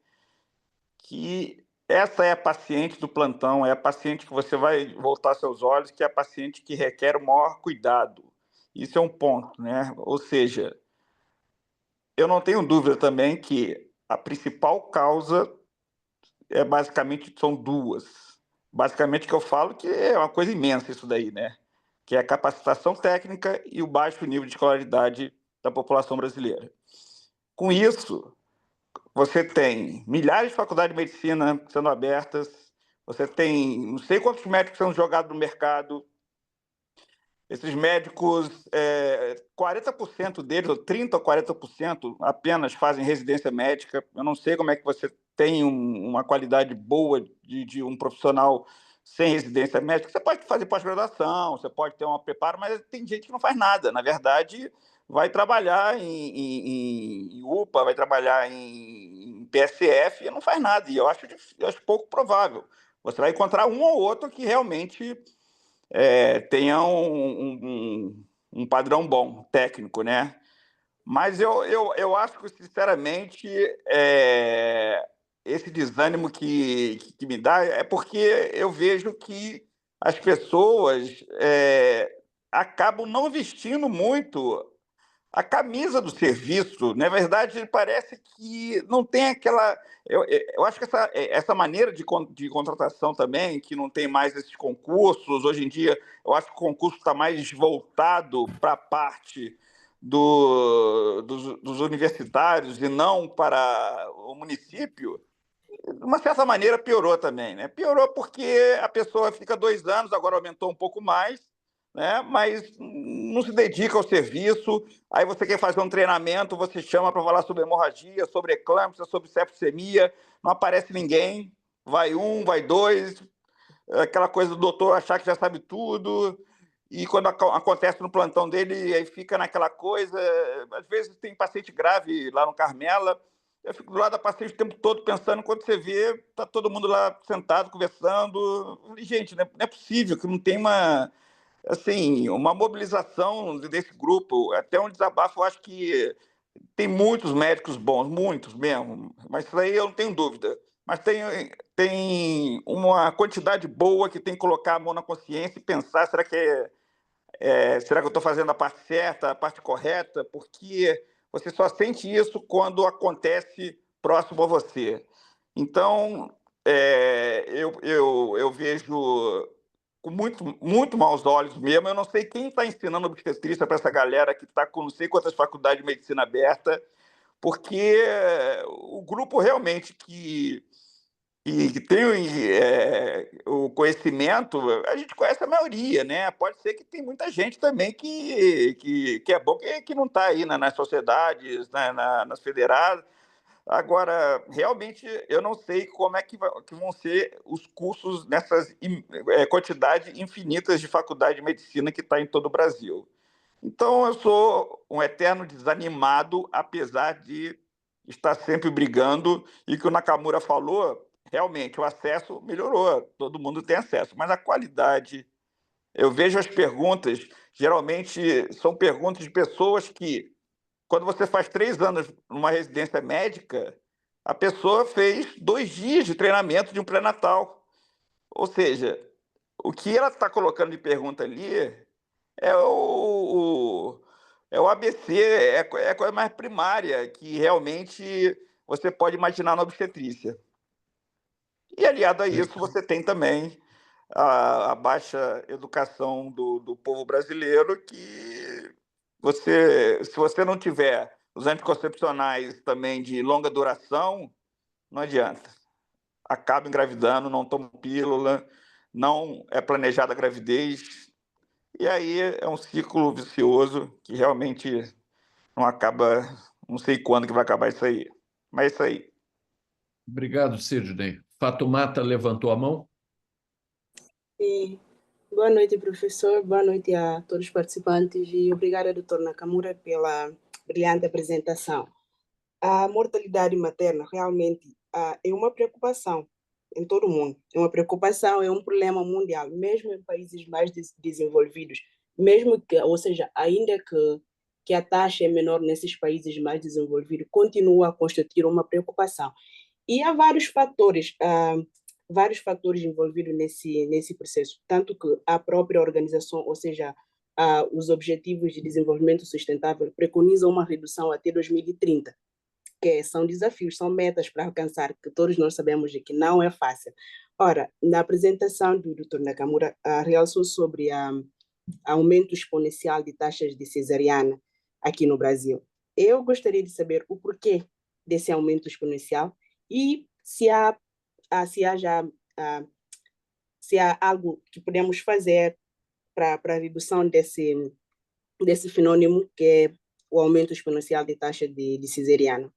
que essa é a paciente do plantão, é a paciente que você vai voltar seus olhos, que é a paciente que requer o maior cuidado. Isso é um ponto, né? Ou seja, eu não tenho dúvida também que a principal causa basicamente são duas. Basicamente que eu falo que é uma coisa imensa isso daí, né? Que é a capacitação técnica e o baixo nível de escolaridade da população brasileira. Com isso, você tem milhares de faculdades de medicina sendo abertas, você tem não sei quantos médicos sendo jogados no mercado. Esses médicos, 40% deles, ou 30% ou 40%, apenas fazem residência médica. Eu não sei como é que você tem uma qualidade boa de um profissional sem residência médica. Você pode fazer pós-graduação, você pode ter um preparo, mas tem gente que não faz nada. Na verdade, vai trabalhar em UPA, vai trabalhar em PSF e não faz nada. E eu acho pouco provável. Você vai encontrar um ou outro que realmente tenha um padrão bom, técnico, né? Mas eu acho que, sinceramente, esse desânimo que me dá é porque eu vejo que as pessoas acabam não vestindo muito a camisa do serviço. Na verdade, parece que não tem aquela... Eu acho que essa maneira de contratação também, que não tem mais esses concursos, hoje em dia, eu acho que o concurso está mais voltado para a parte dos universitários e não para o município. De uma certa maneira, piorou também, né? Piorou porque a pessoa fica 2 anos, agora aumentou um pouco mais, né? Mas não se dedica ao serviço. Aí você quer fazer um treinamento, você chama para falar sobre hemorragia, sobre eclâmpsia, sobre septicemia, não aparece ninguém. Vai um, vai dois, aquela coisa do doutor achar que já sabe tudo, e quando acontece no plantão dele, aí fica naquela coisa. Às vezes tem paciente grave lá no Carmela, eu fico do lado da paciente o tempo todo pensando, quando você vê, tá todo mundo lá sentado, conversando. E, gente, não é possível que não tenha uma mobilização desse grupo. Até um desabafo, eu acho que tem muitos médicos bons, muitos mesmo, mas isso aí eu não tenho dúvida. Mas tem uma quantidade boa que tem que colocar a mão na consciência e pensar, será que eu estou fazendo a parte certa, a parte correta? Porque você só sente isso quando acontece próximo a você. Então, eu vejo com muito maus olhos mesmo. Eu não sei quem está ensinando obstetrícia para essa galera que está com não sei quantas faculdades de medicina aberta, porque o grupo realmente que tem o conhecimento, a gente conhece a maioria, né? Pode ser que tem muita gente também que é bom, que não está aí nas sociedades, nas federadas. Agora, realmente, eu não sei como é que vão ser os cursos nessas quantidades infinitas de faculdade de medicina que está em todo o Brasil. Então, eu sou um eterno desanimado, apesar de estar sempre brigando, e que o Nakamura falou, realmente, o acesso melhorou, todo mundo tem acesso, mas a qualidade... Eu vejo as perguntas, geralmente são perguntas de pessoas que, quando você faz 3 anos numa residência médica, a pessoa fez 2 dias de treinamento de um pré-natal. Ou seja, o que ela está colocando de pergunta ali é o ABC, é a coisa mais primária que realmente você pode imaginar na obstetrícia. E, aliado a isso, você tem também a baixa educação do povo brasileiro, que se você não tiver os anticoncepcionais também de longa duração, não adianta. Acaba engravidando, não toma pílula, não é planejada a gravidez, e aí é um ciclo vicioso que realmente não acaba, não sei quando que vai acabar isso aí. Mas é isso aí. Obrigado, Sidney. Fatumata levantou a mão. E boa noite, professor. Boa noite a todos os participantes e obrigada, doutor Nakamura, pela brilhante apresentação. A mortalidade materna realmente é uma preocupação em todo o mundo. É uma preocupação, é um problema mundial, mesmo em países mais desenvolvidos, mesmo que, ou seja, ainda que a taxa é menor nesses países mais desenvolvidos, continua a constituir uma preocupação. E há vários fatores envolvidos nesse processo, tanto que a própria organização, ou seja, os Objetivos de Desenvolvimento Sustentável preconizam uma redução até 2030, que são desafios, são metas para alcançar, que todos nós sabemos de que não é fácil. Ora, na apresentação do Dr. Nakamura, realçou sobre aumento exponencial de taxas de cesariana aqui no Brasil. Eu gostaria de saber o porquê desse aumento exponencial e se há algo que podemos fazer para a redução desse fenômeno, que é o aumento exponencial de taxa de cesariana.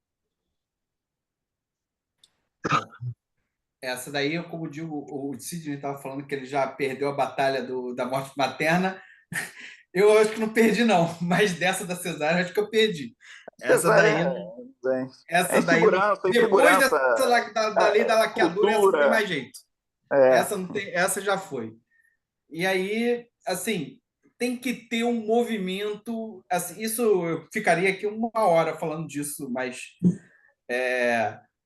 Essa daí, como digo, o Sidney estava falando que ele já perdeu a batalha da morte materna. Eu acho que não perdi, não, mas dessa da cesárea, acho que eu perdi. Essa daí, essa daí, insegurança, depois insegurança, da lei da laqueadura, essa não tem cultura. mais jeito. É, Essa não tem, essa já foi. E aí, assim, tem que ter um movimento. Assim, isso eu ficaria aqui 1 hora falando disso, mas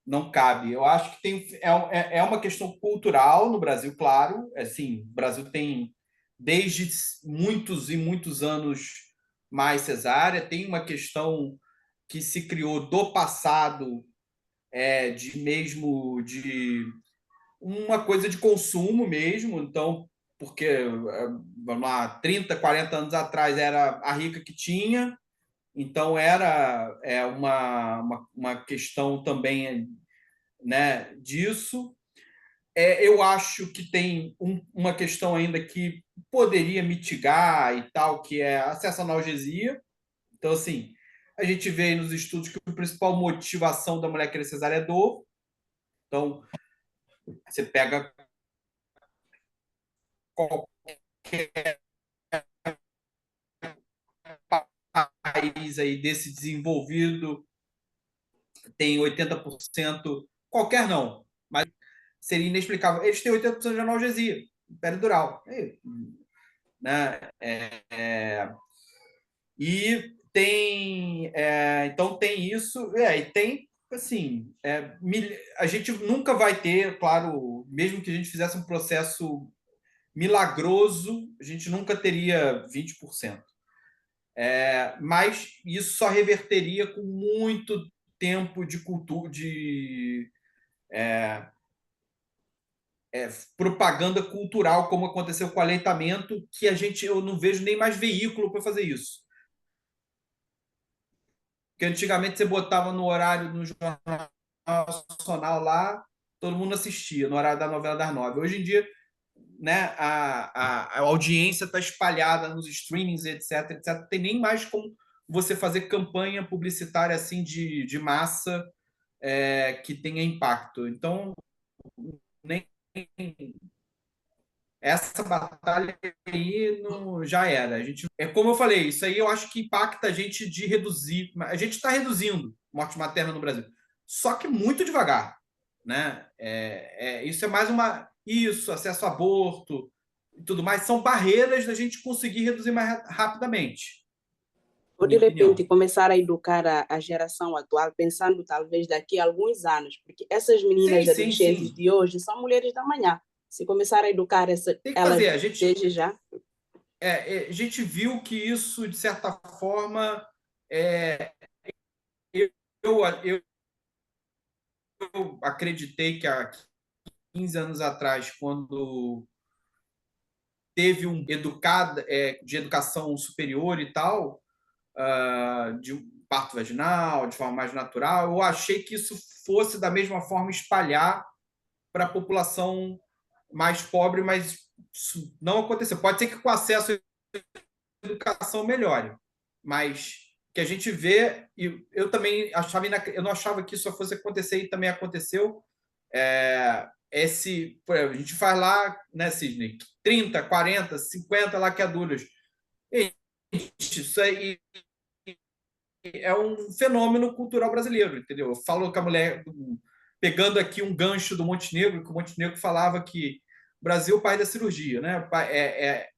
não cabe. Eu acho que é uma questão cultural no Brasil, claro. Assim, o Brasil tem, desde muitos e muitos anos, mais cesárea. Tem uma questão que se criou do passado, de uma coisa de consumo mesmo. Então, porque, vamos lá, 30, 40 anos atrás era a rica que tinha, então era uma questão também, né, disso. Eu acho que tem uma questão ainda que poderia mitigar e tal, que é acesso à analgesia. Então, assim, a gente vê aí nos estudos que a principal motivação da mulher querer cesárea é dor. Então, você pega qualquer país aí desse desenvolvido, tem 80%, qualquer não, mas seria inexplicável. Eles têm 80% de analgesia peridural. Né? E tem. Então tem isso, e tem assim. A gente nunca vai ter, claro, mesmo que a gente fizesse um processo milagroso, a gente nunca teria 20%. Mas isso só reverteria com muito tempo de cultura, de propaganda cultural, como aconteceu com o aleitamento, que eu não vejo nem mais veículo para fazer isso. Porque antigamente você botava no horário no Jornal Nacional lá, todo mundo assistia, no horário da novela das 9. Hoje em dia, né, a audiência está espalhada nos streamings, etc, etc. Não tem nem mais como você fazer campanha publicitária assim de massa que tenha impacto. Então, nem essa batalha aí já era. Como eu falei, isso aí eu acho que impacta a gente de reduzir. A gente está reduzindo morte materna no Brasil, só que muito devagar, né? Isso é mais isso, acesso a aborto e tudo mais, são barreiras da gente conseguir reduzir mais rapidamente. Ou de repente começar a educar a geração atual, pensando talvez daqui a alguns anos, porque essas meninas adolescentes de hoje são mulheres da manhã. Se começar a educar elas desde já. A gente viu que isso, de certa forma, eu acreditei que há 15 anos atrás, quando teve de educação superior e tal, de parto vaginal, de forma mais natural, eu achei que isso fosse, da mesma forma, espalhar para a população mais pobre, mas isso não aconteceu. Pode ser que com acesso à educação melhore, mas que a gente vê, e eu também eu não achava que isso fosse acontecer, e também aconteceu. A gente faz lá, né, Sidney, 30, 40, 50 laqueaduras. Isso aí é um fenômeno cultural brasileiro, entendeu? Eu falo com a mulher, pegando aqui um gancho do Montenegro, que o Montenegro falava que o Brasil é o país da cirurgia, né?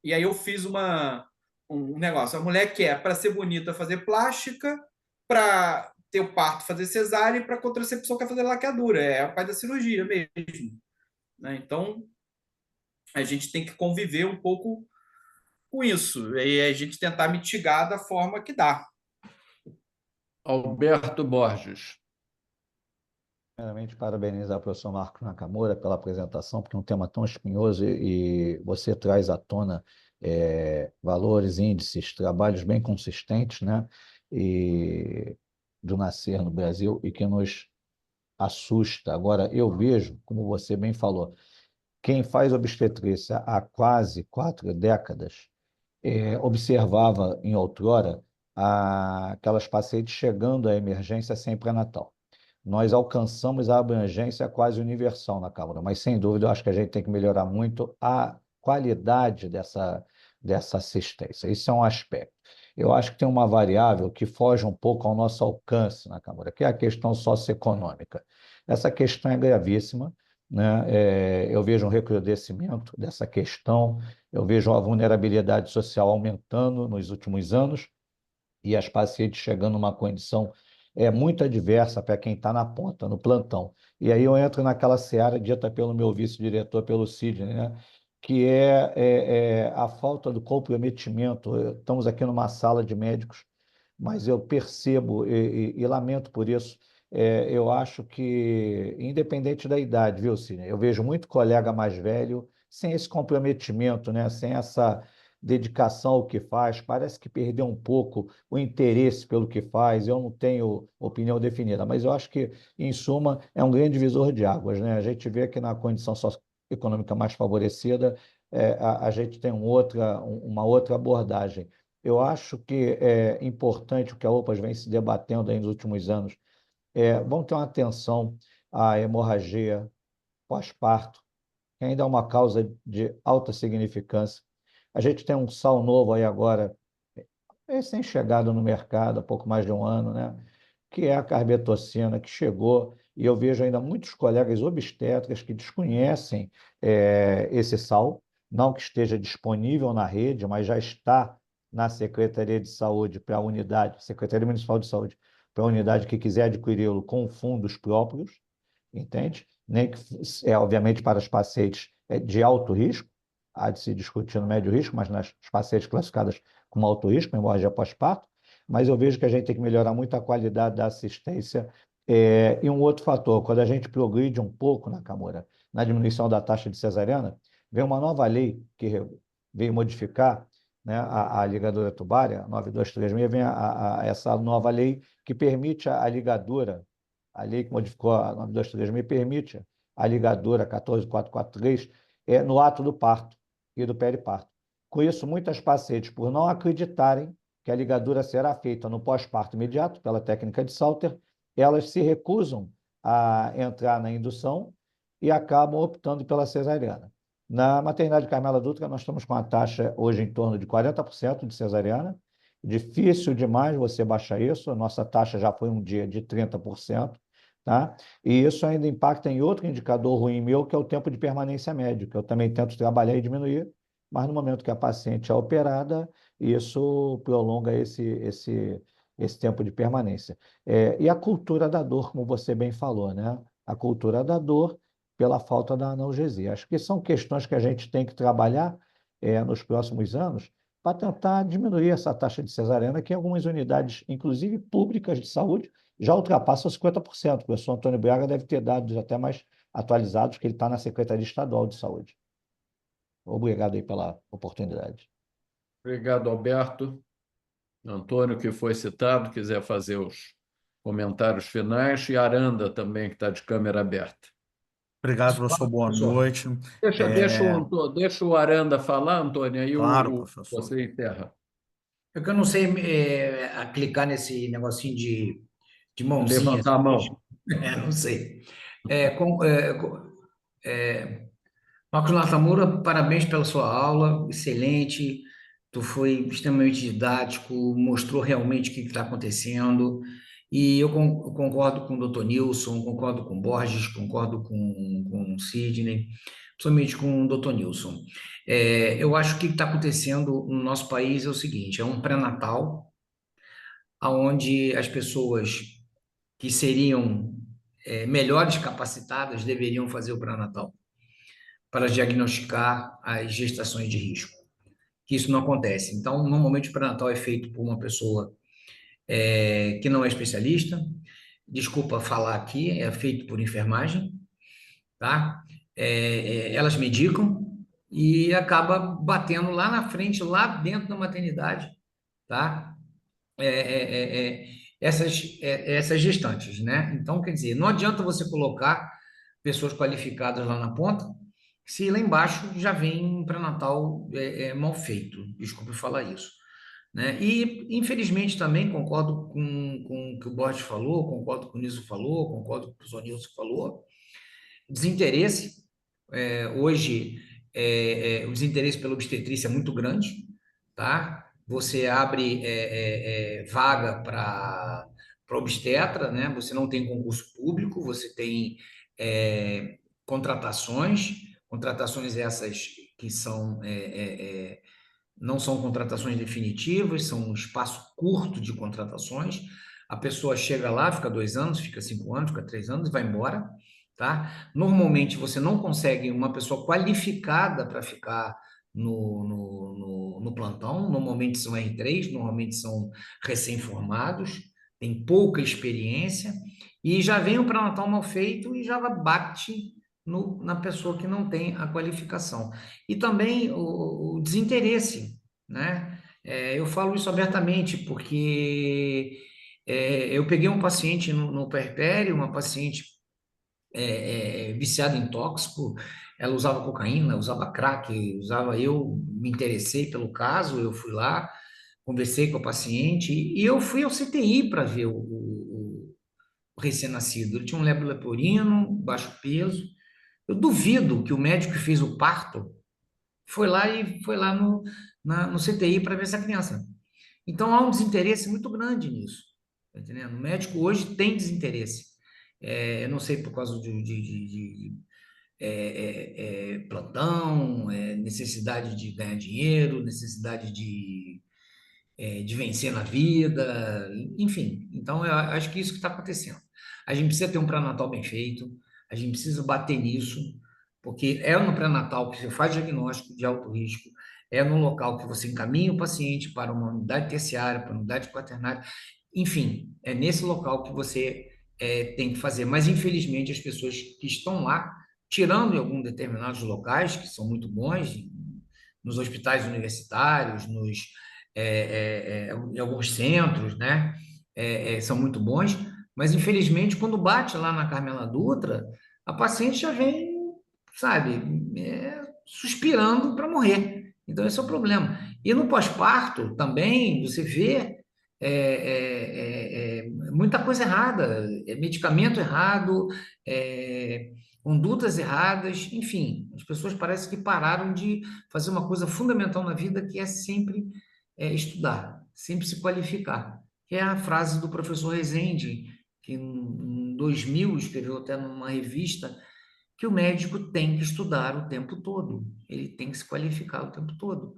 E aí eu fiz um negócio. A mulher quer, para ser bonita, fazer plástica, para ter o parto, fazer cesárea, e para contracepção quer fazer laqueadura. É o país da cirurgia mesmo. Né? Então, a gente tem que conviver um pouco com isso. E a gente tentar mitigar da forma que dá. Alberto Borges. Primeiramente, parabenizar o professor Marcos Nakamura pela apresentação, porque é um tema tão espinhoso e você traz à tona valores, índices, trabalhos bem consistentes, né? E do nascer no Brasil e que nos assusta. Agora, eu vejo, como você bem falou, quem faz obstetrícia há quase 4 décadas observava em outrora aquelas pacientes chegando à emergência sem pré-natal. Nós alcançamos a abrangência quase universal na Câmara, mas sem dúvida eu acho que a gente tem que melhorar muito a qualidade dessa assistência. Isso é um aspecto. eu acho que tem uma variável que foge um pouco ao nosso alcance na Câmara, que é a questão socioeconômica. Essa questão é gravíssima, né? Eu vejo um recrudescimento dessa questão, eu vejo a vulnerabilidade social aumentando nos últimos anos e as pacientes chegando numa condição muito adversa para quem está na ponta, no plantão. E aí eu entro naquela seara dita pelo meu vice-diretor, pelo Sidney, né? Que é a falta do comprometimento. Estamos aqui numa sala de médicos, mas eu percebo e lamento por isso. Eu acho que, independente da idade, viu, Sidney? Eu vejo muito colega mais velho sem esse comprometimento, né? Sem essa dedicação ao que faz, parece que perdeu um pouco o interesse pelo que faz. Eu não tenho opinião definida, mas eu acho que, em suma, é um grande divisor de águas, né? A gente vê que na condição socioeconômica mais favorecida, a gente tem uma outra abordagem. Eu acho que é importante o que a OPAS vem se debatendo aí nos últimos anos. Vamos ter uma atenção à hemorragia pós-parto, que ainda é uma causa de alta significância. A gente tem um sal novo aí agora, recém-chegado no mercado, há pouco mais de um ano, né? Que é a carbetocina, que chegou, e eu vejo ainda muitos colegas obstetras que desconhecem esse sal, não que esteja disponível na rede, mas já está na Secretaria de Saúde para a unidade, Secretaria Municipal de Saúde, para a unidade que quiser adquiri-lo com fundos próprios, entende? Nem que obviamente para os pacientes de alto risco, há de se discutir no médio risco, mas nas pacientes classificadas com alto risco, hemorragia pós-parto, mas eu vejo que a gente tem que melhorar muito a qualidade da assistência. E um outro fator, quando a gente progride um pouco na Câmara, na diminuição da taxa de cesariana, vem uma nova lei que veio modificar, né, a ligadura tubária, 9236, vem essa nova lei que permite a ligadura, a lei que modificou a 9236 permite a ligadura 14443 no ato do parto e do periparto. Com isso, muitas pacientes, por não acreditarem que a ligadura será feita no pós-parto imediato, pela técnica de Salter, elas se recusam a entrar na indução e acabam optando pela cesariana. Na maternidade Carmela Dutra, nós estamos com a taxa hoje em torno de 40% de cesariana. Difícil demais você baixar isso, a nossa taxa já foi um dia de 30%. Tá? E isso ainda impacta em outro indicador ruim meu, que é o tempo de permanência médio, que eu também tento trabalhar e diminuir, mas no momento que a paciente é operada, isso prolonga esse tempo de permanência. E a cultura da dor, como você bem falou, né? A cultura da dor pela falta da analgesia. Acho que são questões que a gente tem que trabalhar nos próximos anos para tentar diminuir essa taxa de cesariana, que em algumas unidades, inclusive públicas de saúde, já ultrapassa os 50%. O professor Antônio Braga deve ter dados até mais atualizados, que ele está na Secretaria Estadual de Saúde. Obrigado aí pela oportunidade. Obrigado, Alberto. Antônio, que foi citado, quiser fazer os comentários finais, e Aranda também, que está de câmera aberta. Obrigado, professor. Boa noite. Deixa o Aranda falar, Antônio, aí Claro, professor. você encerra. É que eu não sei clicar nesse negocinho de mãozinha. Levantar a mão. Não sei. Marcos Natamura, parabéns pela sua aula, excelente. Tu foi extremamente didático, mostrou realmente o que está acontecendo. E eu concordo com o Dr. Nilson, concordo com o Borges, concordo com o Sidney, principalmente com o Dr. Nilson. Eu acho que o que está acontecendo no nosso país é o seguinte: é um pré-natal, onde as pessoas que seriam melhores capacitadas deveriam fazer o pré-natal para diagnosticar as gestações de risco, que isso não acontece. Então, normalmente o pré-natal é feito por uma pessoa que não é especialista, desculpa falar aqui, é feito por enfermagem, tá? Elas medicam e acaba batendo lá na frente, lá dentro da maternidade, tá? Essas gestantes, né? Então, quer dizer, não adianta você colocar pessoas qualificadas lá na ponta, se lá embaixo já vem um pré-natal mal feito, desculpe falar isso, né? E, infelizmente, também concordo com o que o Borges falou, concordo com o Nilson falou, concordo com o professor Nilson falou, desinteresse, hoje o desinteresse pela obstetrícia é muito grande, tá? você abre vaga para obstetra, né? Você não tem concurso público, você tem contratações essas que não são contratações definitivas, são um espaço curto de contratações. A pessoa chega lá, fica 2 anos, fica 5 anos, fica 3 anos e vai embora, tá? Normalmente você não consegue uma pessoa qualificada para ficar no plantão. Normalmente são R3, normalmente são recém-formados, tem pouca experiência e já vem o pré-natal mal feito e já bate na pessoa que não tem a qualificação. E também o desinteresse, né? Eu falo isso abertamente porque eu peguei um paciente no puerpério, uma paciente viciada em tóxico, ela usava cocaína, usava crack, eu me interessei pelo caso, eu fui lá, conversei com a paciente e eu fui ao CTI para ver o recém-nascido. Ele tinha um lebo leporino, baixo peso. Eu duvido que o médico que fez o parto foi lá no CTI para ver essa criança. Então há um desinteresse muito grande nisso, tá entendendo? O médico hoje tem desinteresse. Eu não sei por causa de plantão, necessidade de ganhar dinheiro, necessidade de vencer na vida, enfim. Então, eu acho que isso que está acontecendo. A gente precisa ter um pré-natal bem feito, a gente precisa bater nisso, porque é no pré-natal que você faz diagnóstico de alto risco, é no local que você encaminha o paciente para uma unidade terciária, para uma unidade quaternária, enfim, é nesse local que você tem que fazer. Mas, infelizmente, as pessoas que estão lá, tirando em alguns determinados locais, que são muito bons, nos hospitais universitários, em alguns centros, né? São muito bons, mas infelizmente, quando bate lá na Carmela Dutra, a paciente já vem, sabe, suspirando para morrer. Então, esse é o problema. E no pós-parto também você vê muita coisa errada, medicamento errado, condutas erradas, enfim, as pessoas parecem que pararam de fazer uma coisa fundamental na vida, que é sempre estudar, sempre se qualificar. Que é a frase do professor Rezende, que em 2000 escreveu até numa revista, que o médico tem que estudar o tempo todo, ele tem que se qualificar o tempo todo,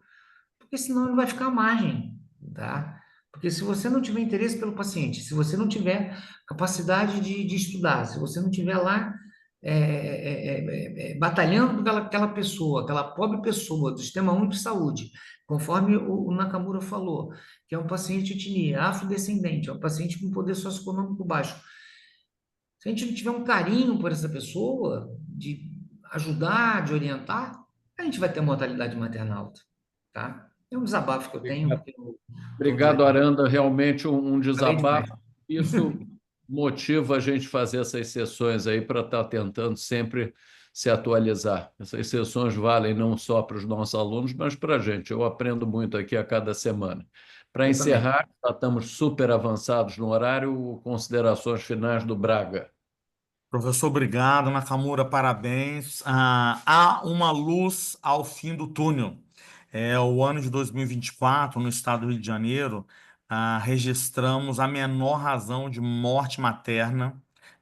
porque senão ele vai ficar à margem, tá? Porque se você não tiver interesse pelo paciente, se você não tiver capacidade de estudar, se você não tiver lá batalhando por aquela pessoa, aquela pobre pessoa do Sistema Único de Saúde, conforme o Nakamura falou, que é um paciente de etnia afrodescendente, é um paciente com poder socioeconômico baixo. Se a gente não tiver um carinho por essa pessoa, de ajudar, de orientar, a gente vai ter mortalidade materna alta, tá? É um desabafo que eu tenho. Obrigado, Aranda. Realmente um desabafo. demais. Isso motiva a gente fazer essas sessões aí para estar tentando sempre se atualizar. Essas sessões valem não só para os nossos alunos, mas para a gente. Eu aprendo muito aqui a cada semana. Para Eu também. encerrar, já estamos super avançados no horário. Considerações finais do Braga. Professor, obrigado. Nakamura, parabéns. Há uma luz ao fim do túnel. O ano de 2024, no estado do Rio de Janeiro, registramos a menor razão de morte materna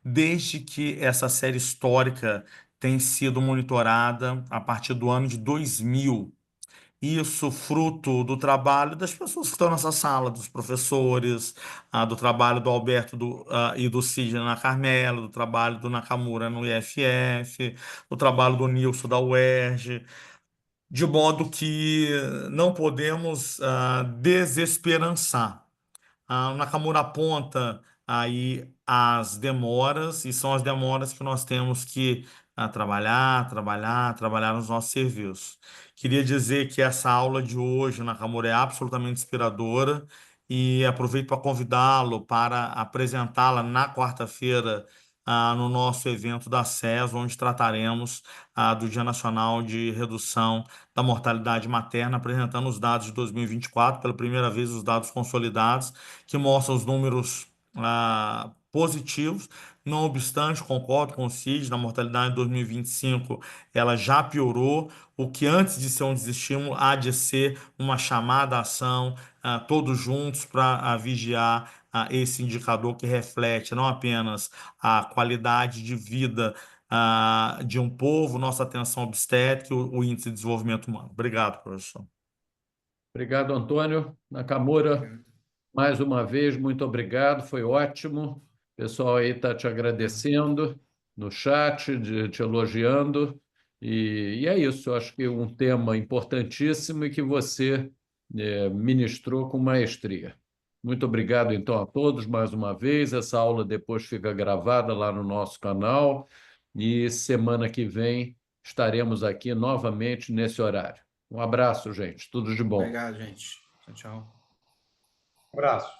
desde que essa série histórica tem sido monitorada a partir do ano de 2000. Isso fruto do trabalho das pessoas que estão nessa sala, dos professores, do trabalho do Alberto e do Sidney na Carmela, do trabalho do Nakamura no IFF, do trabalho do Nilson da UERJ, de modo que não podemos desesperançar. O Nakamura aponta aí as demoras, e são as demoras que nós temos que trabalhar nos nossos serviços. Queria dizer que essa aula de hoje, Nakamura, é absolutamente inspiradora e aproveito para convidá-lo para apresentá-la na quarta-feira, no nosso evento da SES, onde trataremos do Dia Nacional de Redução da Mortalidade Materna, apresentando os dados de 2024, pela primeira vez os dados consolidados, que mostram os números positivos. Não obstante, concordo com o Cid, na mortalidade em 2025 ela já piorou. O que antes de ser um desestímulo há de ser uma chamada à ação, todos juntos para vigiar esse indicador que reflete não apenas a qualidade de vida de um povo, nossa atenção obstétrica, o índice de desenvolvimento humano. Obrigado, professor. Obrigado, Antônio. Nakamura, mais uma vez, muito obrigado, foi ótimo. O pessoal aí está te agradecendo no chat, te elogiando. E é isso, eu acho que um tema importantíssimo e que você ministrou com maestria. Muito obrigado, então, a todos mais uma vez. Essa aula depois fica gravada lá no nosso canal e semana que vem estaremos aqui novamente nesse horário. Um abraço, gente. Tudo de bom. Obrigado, gente. Tchau, tchau. Abraço.